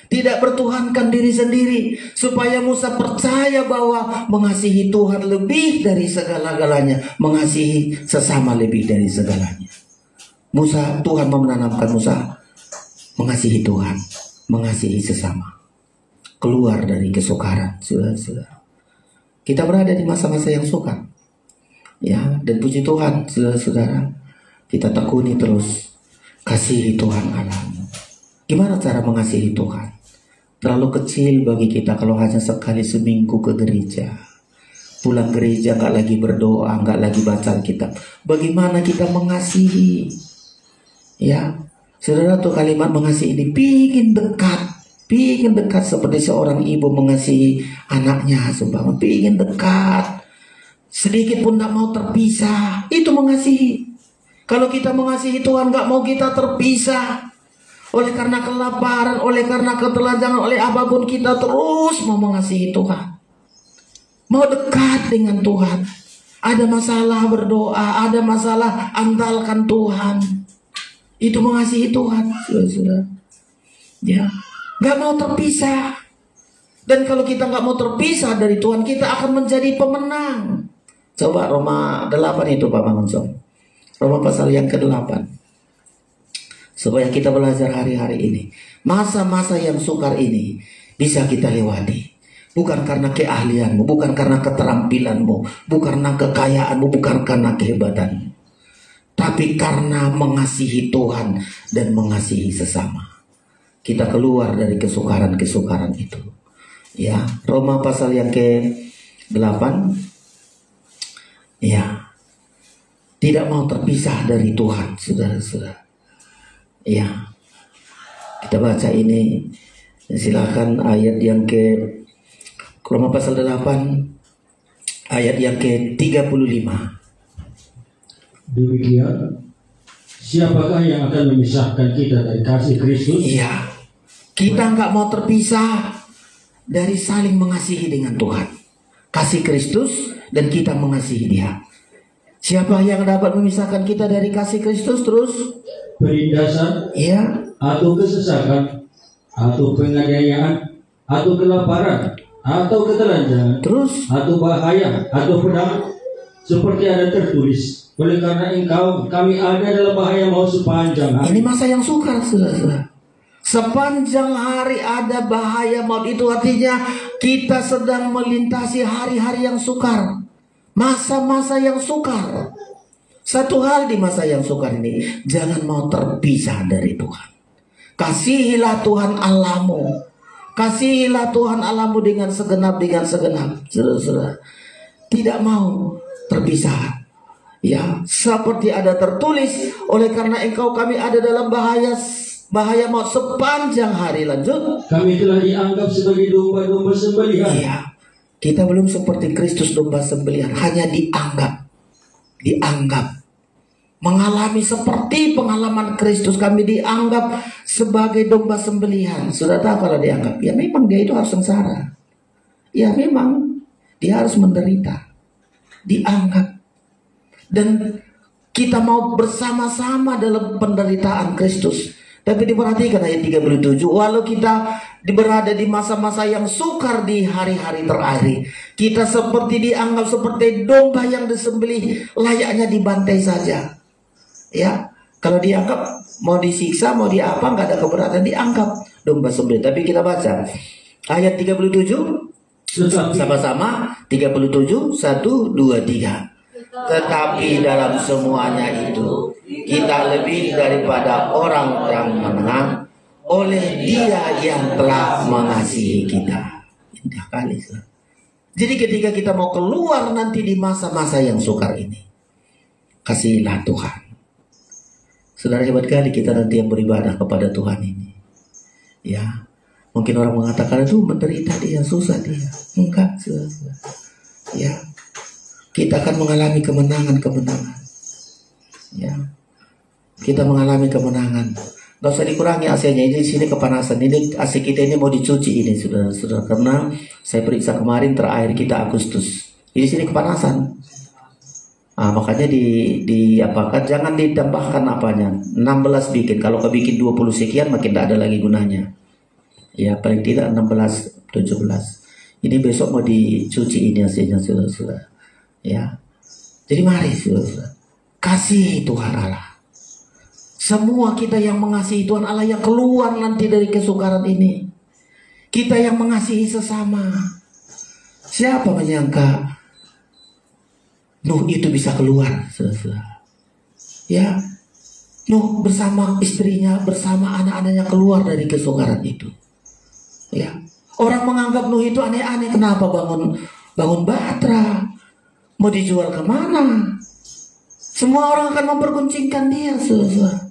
tidak bertuhankan diri sendiri. Supaya Musa percaya bahwa mengasihi Tuhan lebih dari segala-galanya, mengasihi sesama lebih dari segalanya. Tuhan mau menanamkan Musa mengasihi Tuhan, mengasihi sesama. Keluar dari kesukaran, saudara-saudara. Kita berada di masa-masa yang sukar. Ya, dan puji Tuhan, saudara-saudara, kita tekuni terus kasihi Tuhan Allahmu. Gimana cara mengasihi Tuhan? Terlalu kecil bagi kita kalau hanya sekali seminggu ke gereja. Pulang gereja nggak lagi berdoa, nggak lagi baca Alkitab. Bagaimana kita mengasihi? Ya, saudara, tuh kalimat mengasihi ini pingin dekat seperti seorang ibu mengasihi anaknya, seumpama pingin dekat, sedikit pun tidak mau terpisah. Itu mengasihi. Kalau kita mengasihi Tuhan, nggak mau kita terpisah. Oleh karena kelaparan, oleh karena ketelanjangan, oleh apapun kita terus mau mengasihi Tuhan, mau dekat dengan Tuhan. Ada masalah berdoa, ada masalah andalkan Tuhan. Itu mengasihi Tuhan, saudara. Ya, nggak mau terpisah. Dan kalau kita nggak mau terpisah dari Tuhan, kita akan menjadi pemenang. Coba Roma 8 itu Pak Mangunson. Roma pasal yang ke-8. Supaya kita belajar hari-hari ini. Masa-masa yang sukar ini bisa kita lewati. Bukan karena keahlianmu, bukan karena keterampilanmu, bukan karena kekayaanmu, bukan karena kehebatanmu, tapi karena mengasihi Tuhan dan mengasihi sesama. Kita keluar dari kesukaran-kesukaran itu. Ya, Roma pasal yang ke-8. Ya, tidak mau terpisah dari Tuhan, saudara-saudara. Ya, kita baca ini. Silakan ayat yang Roma pasal 8 ayat yang ke-35. Demikian, siapakah yang akan memisahkan kita dari kasih Kristus? Iya, kita nggak mau terpisah dari saling mengasihi dengan Tuhan. Kasih Kristus dan kita mengasihi Dia. Siapa yang dapat memisahkan kita dari kasih Kristus? Terus Penindasan, ya, atau kesesakan, atau penganiayaan, atau kelaparan, atau ketelanjangan, terus atau bahaya, atau pedang, seperti ada tertulis, oleh karena engkau kami ada dalam bahaya maut sepanjang hari. ini masa yang sukar, saudara. Sepanjang hari ada bahaya maut, itu artinya kita sedang melintasi hari-hari yang sukar, masa-masa yang sukar. Satu hal di masa yang sukar ini, jangan mau terpisah dari Tuhan. Kasihilah Tuhan Allahmu, kasihilah Tuhan Allahmu dengan segenap, saudara-saudara. Tidak mau terpisah. Ya, seperti ada tertulis, oleh karena engkau kami ada dalam bahaya maut sepanjang hari. Lanjut. Kami telah dianggap sebagai domba-domba sembelihan. Iya, kita belum seperti Kristus domba sembelihan, hanya dianggap, mengalami seperti pengalaman Kristus. Kami dianggap sebagai domba sembelihan. Sudah tahu kalau dianggap, ya memang dia itu harus sengsara. Ya memang dia harus menderita. Dianggap. Dan kita mau bersama-sama dalam penderitaan Kristus. Tapi diperhatikan ayat 37, walau kita berada di masa-masa yang sukar di hari-hari terakhir, kita seperti dianggap seperti domba yang disembelih, layaknya dibantai saja. Ya, kalau dianggap mau disiksa, mau diapa, nggak ada keberatan, dianggap domba sembelih. Tapi kita baca ayat 37 sama-sama. 37, 1, 2, 3. Tetapi dalam semuanya itu kita lebih daripada orang yang menang oleh Dia yang telah mengasihi kita. Indah kali, saudara. Jadi ketika kita mau keluar nanti di masa-masa yang sukar ini, kasihilah Tuhan. Saudara, hebat kali kita nanti yang beribadah kepada Tuhan ini. Ya, mungkin orang mengatakan itu menderita dia, susah dia. Enggak, saudara. Ya, kita akan mengalami kemenangan. Ya, kita mengalami kemenangan. Gak usah dikurangi AC-nya. Ini di sini kepanasan. Ini AC kita ini mau dicuci ini, saudara. Karena saya periksa kemarin terakhir kita Agustus. Di sini kepanasan. Makanya diapakan, jangan ditambahkan apanya. 16 bikin. Kalau kebikin 20 sekian makin tidak ada lagi gunanya. Ya, paling tidak 16, 17. Ini besok mau dicuci ini hasilnya, saudara. Ya. Jadi mari, saudara. Kasih Tuhan Allah. Semua kita yang mengasihi Tuhan Allah yang keluar nanti dari kesukaran ini. Kita yang mengasihi sesama. Siapa menyangka Nuh itu bisa keluar, saudara. Ya, Nuh bersama istrinya, bersama anak-anaknya keluar dari kesukaran itu. Ya, orang menganggap Nuh itu aneh-aneh. Kenapa bangun batra? Mau dijual kemana? Semua orang akan memperguncingkan dia, saudara.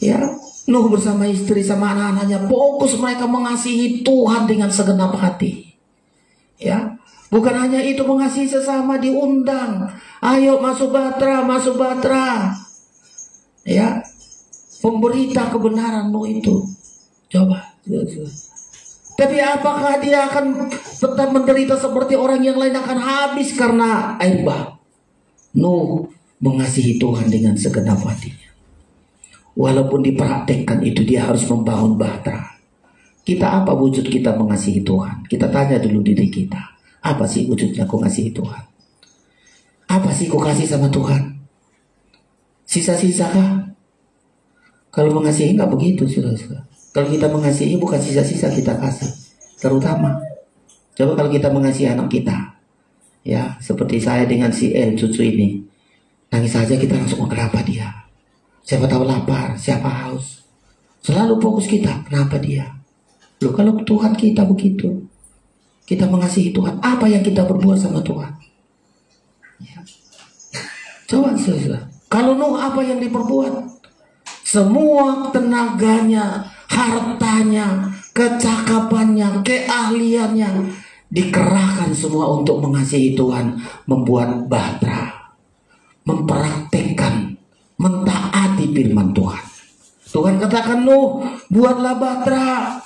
Ya, Nuh bersama istri sama anak-anaknya fokus mereka mengasihi Tuhan dengan segenap hati. Ya. Bukan hanya itu, mengasihi sesama, diundang. Ayo masuk batra. Ya. Pemberita kebenaran Nuh itu. Coba. Tapi apakah dia akan tetap menderita seperti orang yang lain, akan habis karena air bah? Nuh mengasihi Tuhan dengan segenap hatinya. Walaupun dipraktekkan itu, dia harus membangun batra. Kita apa wujud kita mengasihi Tuhan? Kita tanya dulu diri kita. Apa sih wujudnya aku ngasihi Tuhan? Apa sih aku kasih sama Tuhan? Sisa-sisa kah? Kalau mengasihi nggak begitu, saudara. Kalau kita mengasihi bukan sisa-sisa kita kasih. Terutama, coba kalau kita mengasihi anak kita, ya seperti saya dengan si El, cucu ini, nangis saja kita langsung kenapa dia? Siapa tahu lapar, siapa haus. Selalu fokus kita, kenapa dia? Loh, kalau Tuhan kita begitu, kita mengasihi Tuhan, apa yang kita berbuat sama Tuhan? Ya. Coba saudara, kalau Nuh apa yang diperbuat? Semua tenaganya, hartanya, kecakapannya, keahliannya dikerahkan semua untuk mengasihi Tuhan, membuat batra, mempraktekkan, mentaati firman Tuhan. Tuhan katakan, Nuh, buatlah batra.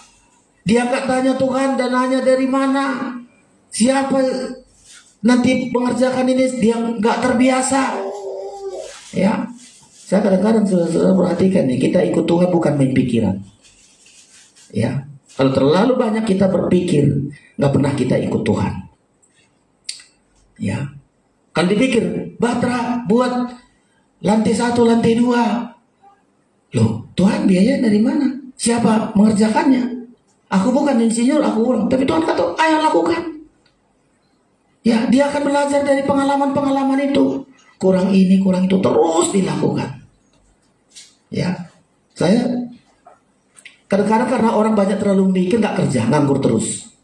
Dia nggak tanya Tuhan dananya dari mana, siapa nanti mengerjakan ini. Dia nggak terbiasa. Ya, saya kadang-kadang saudara perhatikan nih, kita ikut Tuhan bukan main pikiran. Ya, kalau terlalu banyak kita berpikir, nggak pernah kita ikut Tuhan. Ya, kalau dipikir Batra buat lantai 1, lantai 2, loh Tuhan biaya dari mana? Siapa mengerjakannya? Aku bukan insinyur, aku orang. Tapi Tuhan kata, ayo lakukan. Ya, dia akan belajar dari pengalaman-pengalaman itu. Kurang ini, kurang itu, terus dilakukan. Ya, saya kadang-kadang karena orang banyak terlalu mikir, nggak kerja, nganggur terus.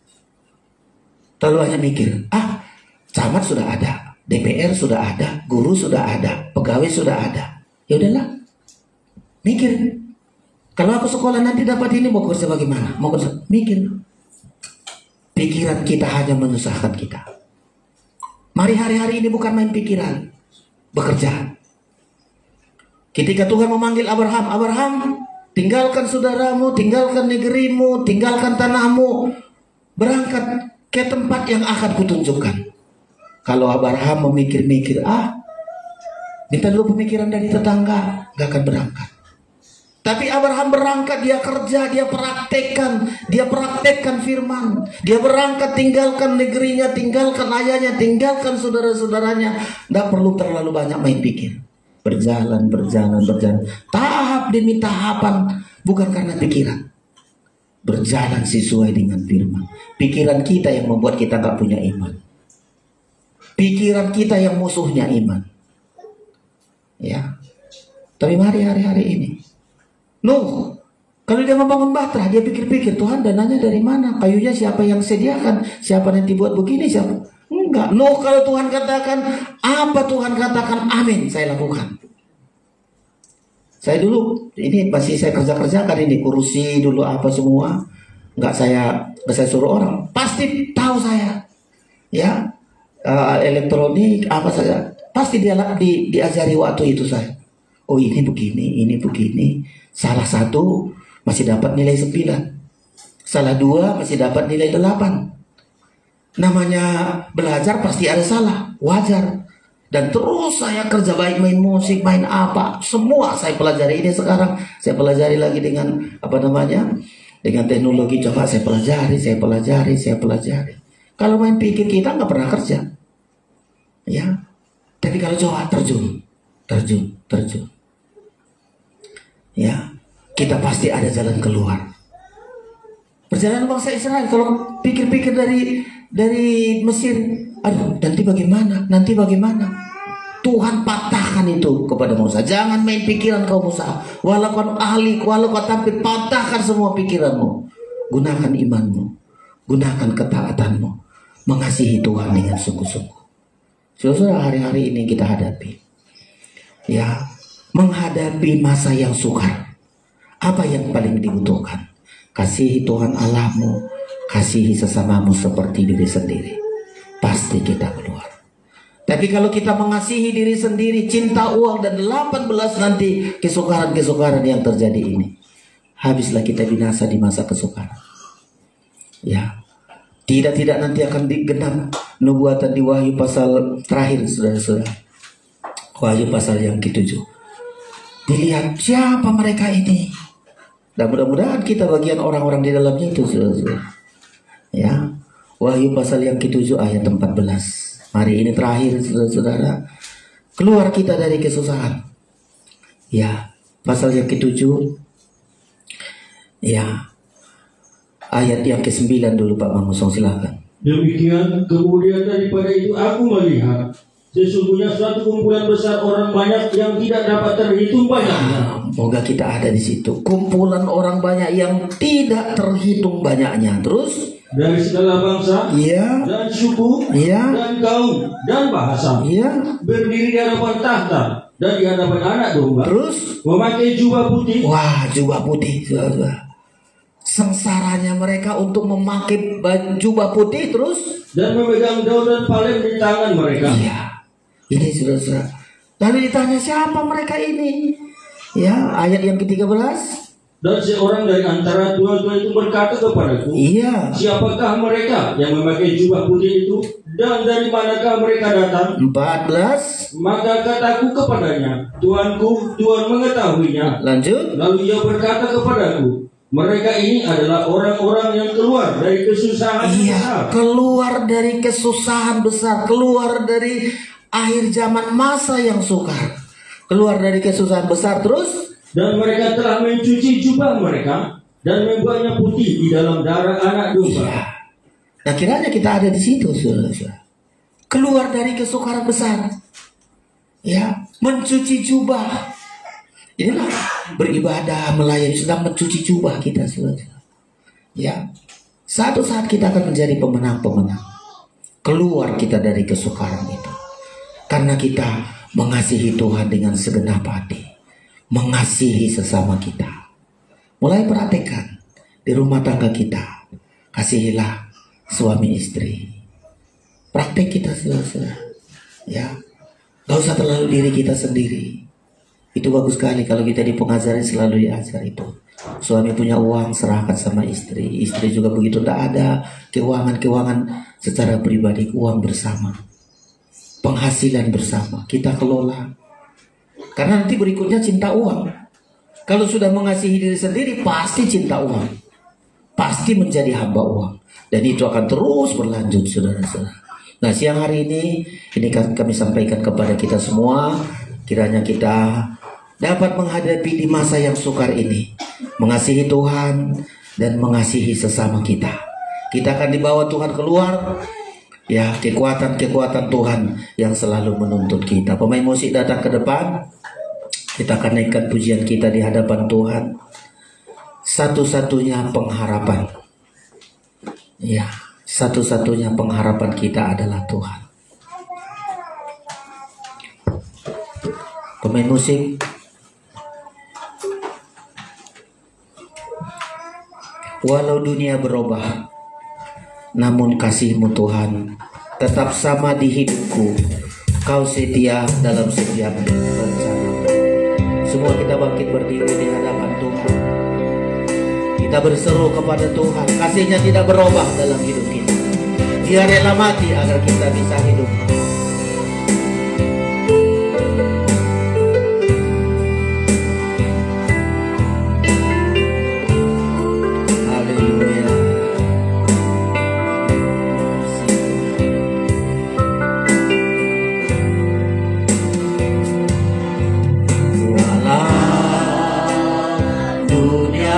Terlalu banyak mikir. Camat sudah ada, DPR sudah ada, guru sudah ada, pegawai sudah ada. Ya udahlah, mikir. Kalau aku sekolah nanti dapat ini, mau kerja bagaimana? Mau kerja, mikir. Pikiran kita hanya menyusahkan kita. Mari hari-hari ini bukan main pikiran, bekerja. Ketika Tuhan memanggil Abraham, Abraham, tinggalkan saudaramu, tinggalkan negerimu, tinggalkan tanahmu, berangkat ke tempat yang akan kutunjukkan. Kalau Abraham memikir-mikir, minta dulu pemikiran dari tetangga, gak akan berangkat. Tapi Abraham berangkat, dia kerja, dia praktekkan firman. Dia berangkat, tinggalkan negerinya, tinggalkan ayahnya, tinggalkan saudara-saudaranya. Tidak perlu terlalu banyak main pikir. Berjalan. Tahap demi tahapan, bukan karena pikiran. Berjalan sesuai dengan firman. Pikiran kita yang membuat kita gak punya iman. Pikiran kita yang musuhnya iman. Ya. Tapi mari hari-hari ini. Nuh, kalau dia membangun Batra, dia pikir-pikir, Tuhan dananya dari mana? Kayunya siapa yang sediakan? Siapa nanti buat begini? Siapa? Enggak. Nuh, kalau Tuhan katakan, apa Tuhan katakan, amin, saya lakukan. Saya dulu, ini masih saya kerjakan ini, kursi dulu apa semua. Enggak saya suruh orang. Pasti tahu saya. Ya, elektronik, apa saja. Pasti dia diajari waktu itu saya. Oh ini begini. Salah satu masih dapat nilai 9. Salah 2 masih dapat nilai 8. Namanya belajar pasti ada salah, wajar. Dan terus saya kerja baik, main musik, main apa, semua saya pelajari. Ini sekarang saya pelajari lagi dengan dengan teknologi. Coba saya pelajari. Kalau main pikir kita nggak pernah kerja. Ya. Tapi kalau coba terjun. Ya, kita pasti ada jalan keluar. Perjalanan bangsa Israel, kalau pikir-pikir dari Mesir, nanti bagaimana? Tuhan patahkan itu kepada Musa. Jangan main pikiran kau Musa. Walau kau ahli, walau kau tampil, patahkan semua pikiranmu. Gunakan imanmu, gunakan ketaatanmu, mengasihi Tuhan dengan sungguh-sungguh. Saudara, hari-hari ini kita hadapi. Ya, menghadapi masa yang sukar. Apa yang paling dibutuhkan? Kasihi Tuhan Allahmu, kasihi sesamamu seperti diri sendiri. Pasti kita keluar. Tapi kalau kita mengasihi diri sendiri, cinta uang dan 18 nanti kesukaran-kesukaran yang terjadi ini, habislah kita binasa di masa kesukaran. Ya, tidak nanti akan digenap nubuatan di Wahyu pasal terakhir, saudara-saudara. Wahyu pasal yang ke-7. Dilihat siapa mereka ini. Dan mudah-mudahan kita bagian orang-orang di dalamnya itu, saudara-saudara. Ya, Wahyu pasal yang ke-7 ayat 14. Hari ini terakhir, saudara-saudara. Keluar kita dari kesusahan. Ya, pasal yang ke-7. Ya, ayat yang ke-9 dulu Pak Mangusong, silakan. Demikian kemudian daripada itu aku melihat sesungguhnya suatu kumpulan besar orang banyak yang tidak dapat terhitung banyaknya. Moga kita ada di situ. Kumpulan orang banyak yang tidak terhitung banyaknya. Terus dari segala bangsa, dan suku, dan kaum, dan bahasa, berdiri di hadapan tahta dan di hadapan anak domba. Terus memakai jubah putih. Wah, jubah putih, saudara. Sengsaranya mereka untuk memakai jubah putih, terus dan memegang daun dan palem di tangan mereka. Iya, ini saudara-saudara. Lalu ditanya siapa mereka ini? Ya, ayat yang ke-13. Dan seorang dari antara tua-tua itu berkata kepadaku, Iya. siapakah mereka yang memakai jubah putih itu, dan dari manakah mereka datang? 14. Maka kataku kepadanya, Tuanku, Tuhan mengetahuinya. Lanjut. Lalu ia berkata kepadaku, mereka ini adalah orang-orang yang keluar dari kesusahan Iya, besar. keluar dari kesusahan besar, keluar dari akhir zaman masa yang sukar, keluar dari kesusahan besar. Terus Dan mereka telah mencuci jubah mereka dan membuatnya putih di dalam darah anak domba. iya. Nah, kiranya kita ada di situ, saudara-saudara. Keluar dari kesukaran besar, ya, mencuci jubah. Inilah beribadah, melayani, sedang mencuci jubah kita, saudara. Ya, satu saat kita akan menjadi pemenang-pemenang. Keluar kita dari kesukaran itu, karena kita mengasihi Tuhan dengan segenap hati, mengasihi sesama kita. Mulai perhatikan di rumah tangga kita, kasihilah suami istri. Praktek kita, saudara. Ya, gak usah terlalu diri kita sendiri. Itu bagus sekali kalau kita di pengajaran selalu diajar itu. Suami punya uang, serahkan sama istri. Istri juga begitu. Tidak ada keuangan secara pribadi, uang bersama, penghasilan bersama, kita kelola. Karena nanti berikutnya cinta uang. Kalau sudah mengasihi diri sendiri, pasti cinta uang, pasti menjadi hamba uang, dan itu akan terus berlanjut, saudara-saudara. Nah, siang hari ini kami sampaikan kepada kita semua, kiranya kita dapat menghadapi di masa yang sukar ini, mengasihi Tuhan dan mengasihi sesama kita. Kita akan dibawa Tuhan keluar, ya, kekuatan-kekuatan Tuhan yang selalu menuntut kita. Pemain musik datang ke depan, kita akan naikkan pujian kita di hadapan Tuhan. Satu-satunya pengharapan, ya, satu-satunya pengharapan kita adalah Tuhan. Pemain musik, walau dunia berubah, namun kasih-Mu Tuhan tetap sama di hidupku. Kau setia dalam setiap rencana. Semua kita bangkit berdiri di hadapan Tuhan. Kita berseru kepada Tuhan. Kasih-Nya tidak berubah dalam hidup kita. Dia rela mati agar kita bisa hidup.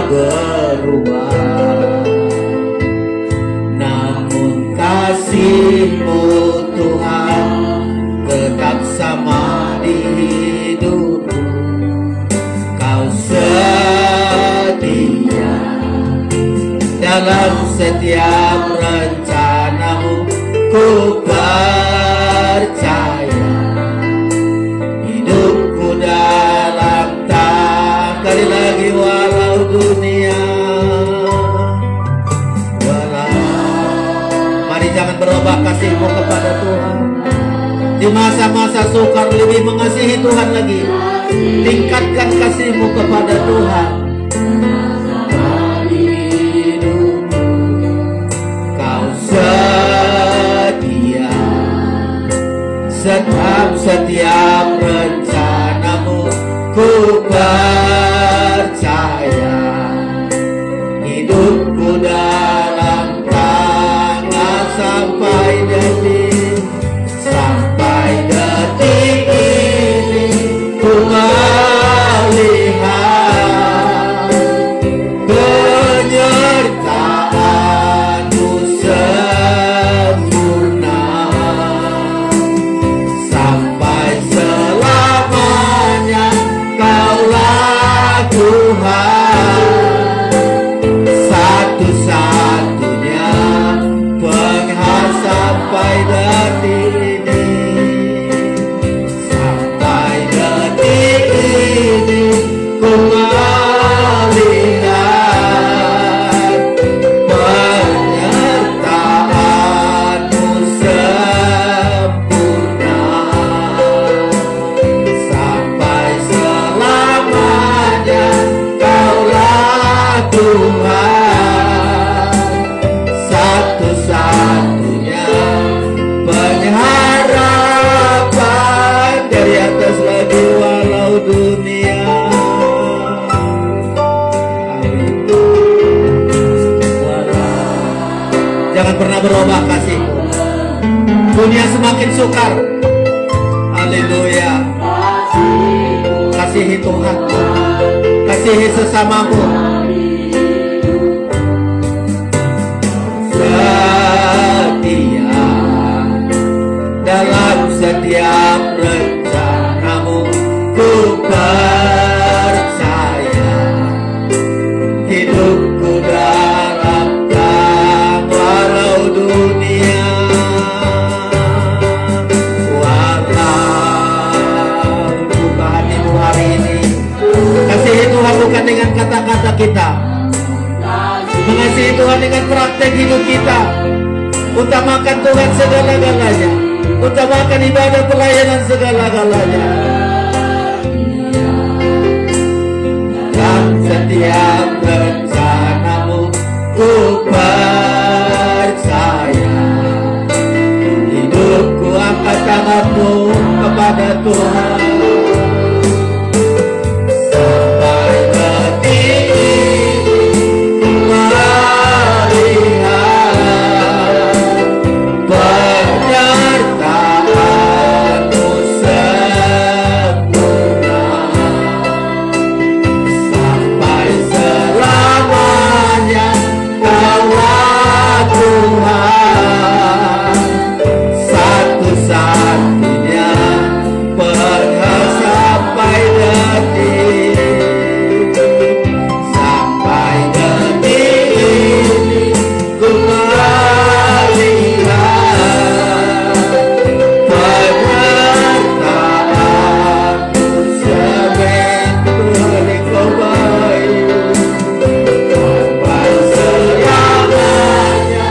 Berubah, namun kasih-Mu Tuhan tetap sama di hidupku. Kau setia dalam setiap rencana-Mu. Ku percaya hidupku dalam tangan. Kali lagi, walau dunia, mari jangan berubah kasih-Mu kepada Tuhan. Di masa-masa sukar lebih mengasihi Tuhan lagi. Tingkatkan kasih-Mu kepada Tuhan. Kau setia setiap rencana-Mu. Ku percaya hidupku dalam tangan sampai detik ini. Ku melihat Dunia semakin sukar. Haleluya. Kasihi Tuhan, kasihi sesamamu. Setia dalam setiap rencanamu, ku percaya hidupku dalam tangan. Walau dunia, walau buka hatimu hari ini. Kasihi Tuhan bukan dengan kata-kata kita, mengasihi Tuhan dengan praktek hidup kita. Utamakan Tuhan segala-galanya, utamakan ibadah pelayanan segala-galanya. Dan setiap rencanamu, ku percaya hidupku angkat tanganmu kepada Tuhan. Sampai detik ini melihat penyertaanmu sempurna. Sampai selamanya Kaulah Tuhan, satu-satunya penghas sampai detik. Sampai detik ini ku melihat penyertaanmu sebenarnya Kau baik. Sampai selamanya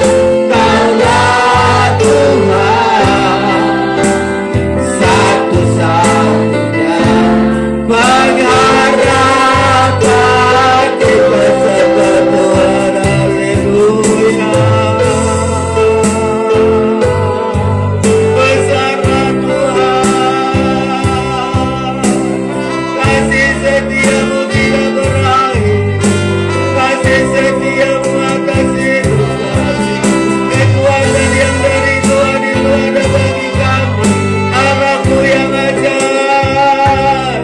Kaulah Tuhan, satu-satunya pengharapan kita sebenarnya. Haleluya. Besarlah Tuhan, kasih setiamu tidak berakhir, kasih setiamu atas hidup kami. Kekuatan yang dari Tuhan itu ada bagi kami. Allah-Mu yang ajaib,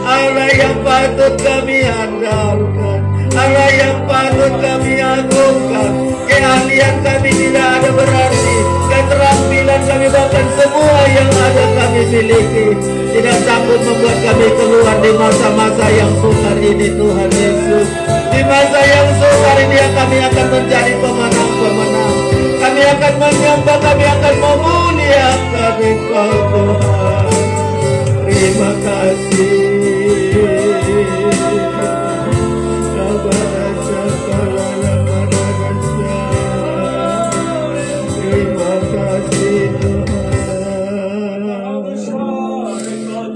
Allah yang patut kami andalkan, Allah yang patut kami agungkan. Keahlian kami tidak ada berarti, keterampilan kami bahkan semua yang ada kami miliki tidak sanggup membuat kami keluar di masa-masa yang sukar ini. Tuhan Yesus, di masa yang sukar ini kami akan menjadi pemenang-pemenang. Kami akan menyembah, kami akan memuliakan Engkau Tuhan. Terima kasih. Terima kasih Tuhan.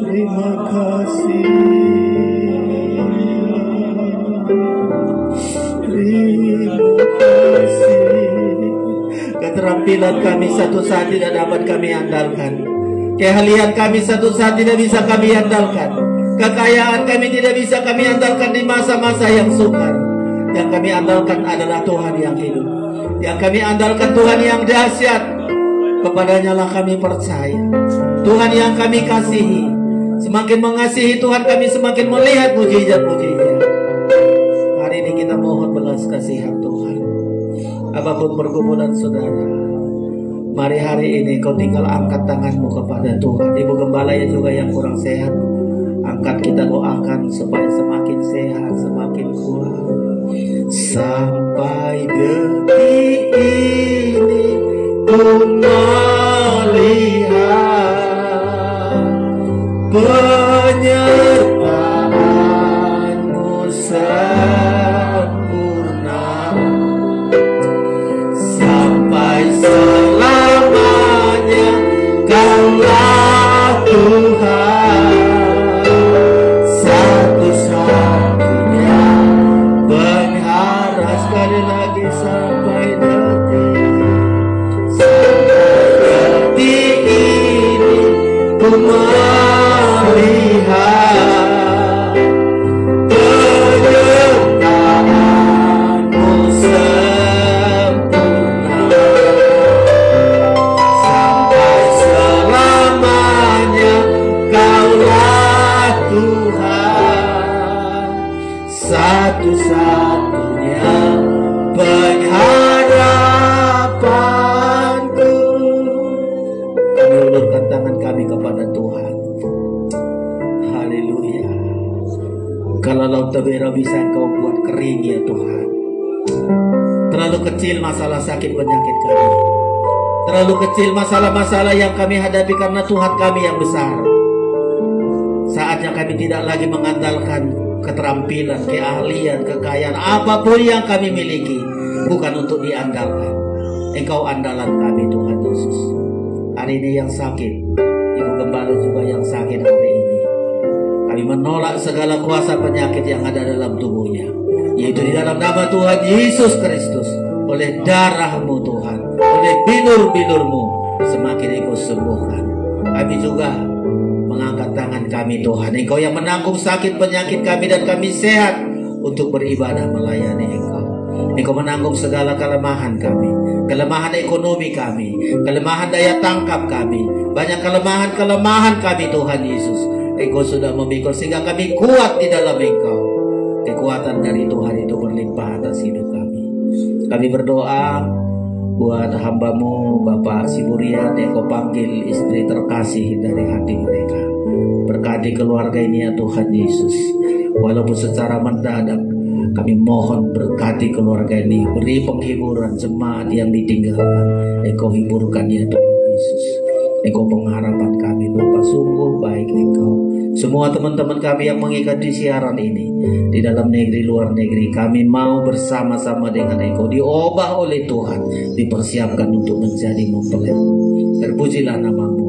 Terima kasih. Terima kasih. Keterampilan kami satu saat tidak dapat kami andalkan. Keahlian kami satu saat tidak bisa kami andalkan. Kekayaan kami tidak bisa kami andalkan di masa-masa yang sukar. Yang kami andalkan adalah Tuhan yang hidup. Yang kami andalkan Tuhan yang dahsyat. Kepadanya lah kami percaya. Tuhan yang kami kasihi. Semakin mengasihi Tuhan kami semakin melihat mujizat-mujizat. Hari ini kita mohon belas kasihan Tuhan. Apapun pergumulan saudara, mari hari ini kau tinggal angkat tanganmu kepada Tuhan. Ibu gembala yang juga yang kurang sehat, angkat, kita doakan supaya semakin sehat, semakin kuat. Sampai detik ini ku melihat penyertaanmu sempurna. Sampai selamanya Kaulah Tuhan, satu-satunya penghara. Sekali lagi sampai detik. Sampai detik ini ku melihat penyertaanmu sempurna. Sampai kami kepada Tuhan. Haleluya. Kalau laut Tabera bisa Engkau buat kering ya Tuhan. Terlalu kecil masalah sakit penyakit kami. Terlalu kecil masalah-masalah yang kami hadapi karena Tuhan kami yang besar. Saatnya kami tidak lagi mengandalkan keterampilan, keahlian, kekayaan, apapun yang kami miliki, bukan untuk diandalkan. Engkau andalan kami Tuhan Yesus. Hari ini yang sakit, Ibu Gembala juga yang sakit hari ini. Kami menolak segala kuasa penyakit yang ada dalam tubuhnya, yaitu di dalam nama Tuhan Yesus Kristus. Oleh darah-Mu Tuhan, oleh bilur-bilur-Mu, semakin Engkau sembuhkan. Kami juga mengangkat tangan kami Tuhan. Engkau yang menanggung sakit penyakit kami dan kami sehat untuk beribadah melayani Engkau. Engkau menanggung segala kelemahan kami, kelemahan ekonomi kami, kelemahan daya tangkap kami, banyak kelemahan-kelemahan kami Tuhan Yesus. Engkau sudah memikul sehingga kami kuat di dalam Engkau. Kekuatan dari Tuhan itu berlimpah atas hidup kami. Kami berdoa buat hamba-Mu Bapak Siburian yang Kau panggil istri terkasih dari hati mereka. Berkati keluarga ini ya Tuhan Yesus. Walaupun secara mendadak, kami mohon berkati keluarga ini. Beri penghiburan jemaat yang ditinggalkan. Engkau hiburkan ya Tuhan Yesus. Engkau pengharapan kami Bapa, sungguh baik Engkau. Semua teman-teman kami yang mengikuti siaran ini di dalam negeri luar negeri, kami mau bersama-sama dengan Engkau diubah oleh Tuhan, dipersiapkan untuk menjadi mempelai. Terpujilah nama-Mu.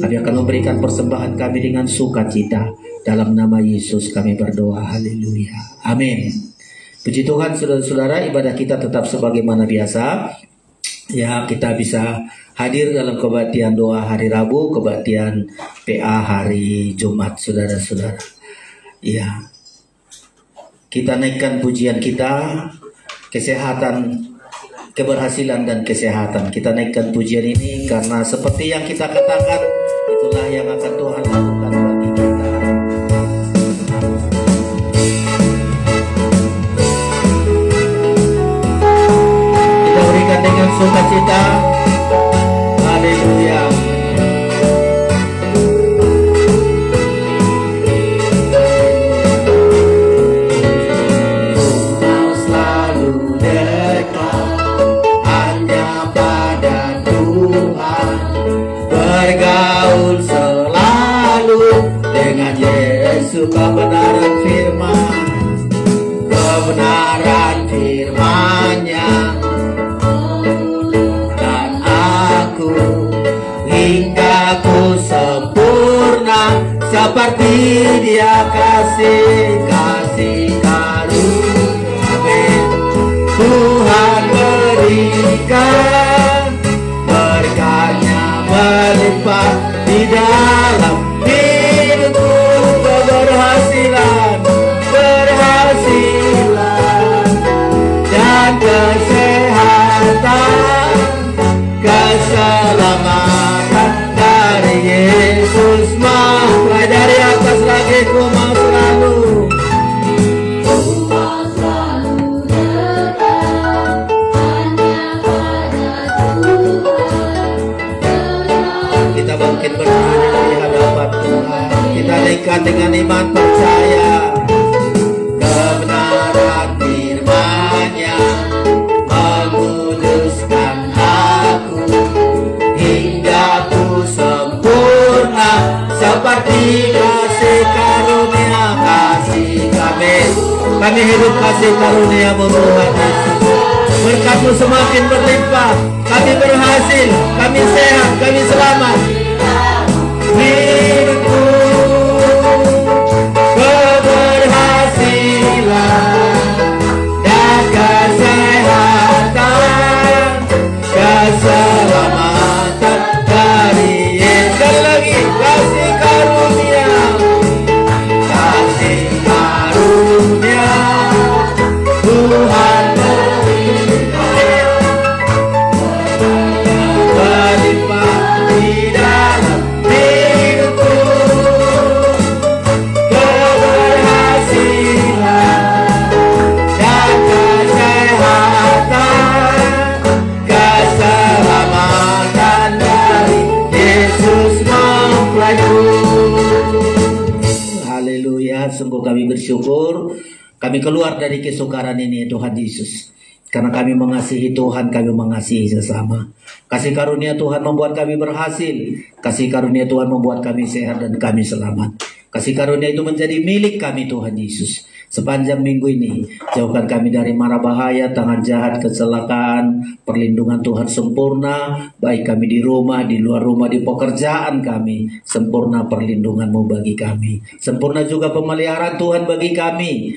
Kami akan memberikan persembahan kami dengan sukacita. Dalam nama Yesus kami berdoa. Haleluya. Amin. Puji Tuhan, saudara-saudara, ibadah kita tetap sebagaimana biasa. Ya, kita bisa hadir dalam kebaktian doa hari Rabu, kebaktian PA hari Jumat, saudara-saudara. Ya, kita naikkan pujian kita, kesehatan, keberhasilan dan kesehatan. Kita naikkan pujian ini karena seperti yang kita katakan, itulah yang akan Tuhan lakukan bagi kita. Kita berikan dengan sukacita. Haleluya. Kau selalu dekat hanya pada Tuhan, bergaul selalu dengan Yesus. Kebenaran firman, kebenaran firman-Nya, hingga ku sempurna seperti Dia kasih karunia. Tuhan berikan berkat-Nya melimpah di dalam hidupku, keberhasilan dan kesehatan, keselamatan dari Yesus. Mau dari atas lagi, ku mau selalu kita bangkit berdiri di hadapan Tuhan. Kita naikkan dengan iman percaya. Kebenaran firman-Nya menguduskan aku hingga ku sempurna seperti kasih karunia. Kami hidup kasih karunia-Mu Tuhan Yesus. Berkat-Mu semakin berlimpah. Kami berhasil, kami sehat, kami selamat. Hidupku keberhasilan dan kesehatan, keselamatan dari Yesus. Sekali lagi, kasih karunia, kasih karunia Tuhan berlimpah sungguh kami bersyukur. Kami keluar dari kesukaran ini Tuhan Yesus. Karena kami mengasihi Tuhan, kami mengasihi sesama. Kasih karunia Tuhan membuat kami berhasil. Kasih karunia Tuhan membuat kami sehat dan kami selamat. Kasih karunia itu menjadi milik kami Tuhan Yesus. Sepanjang minggu ini, jauhkan kami dari mara bahaya, tangan jahat, kecelakaan, perlindungan Tuhan sempurna, baik kami di rumah, di luar rumah, di pekerjaan kami, sempurna perlindungan-Mu bagi kami. Sempurna juga pemeliharaan Tuhan bagi kami.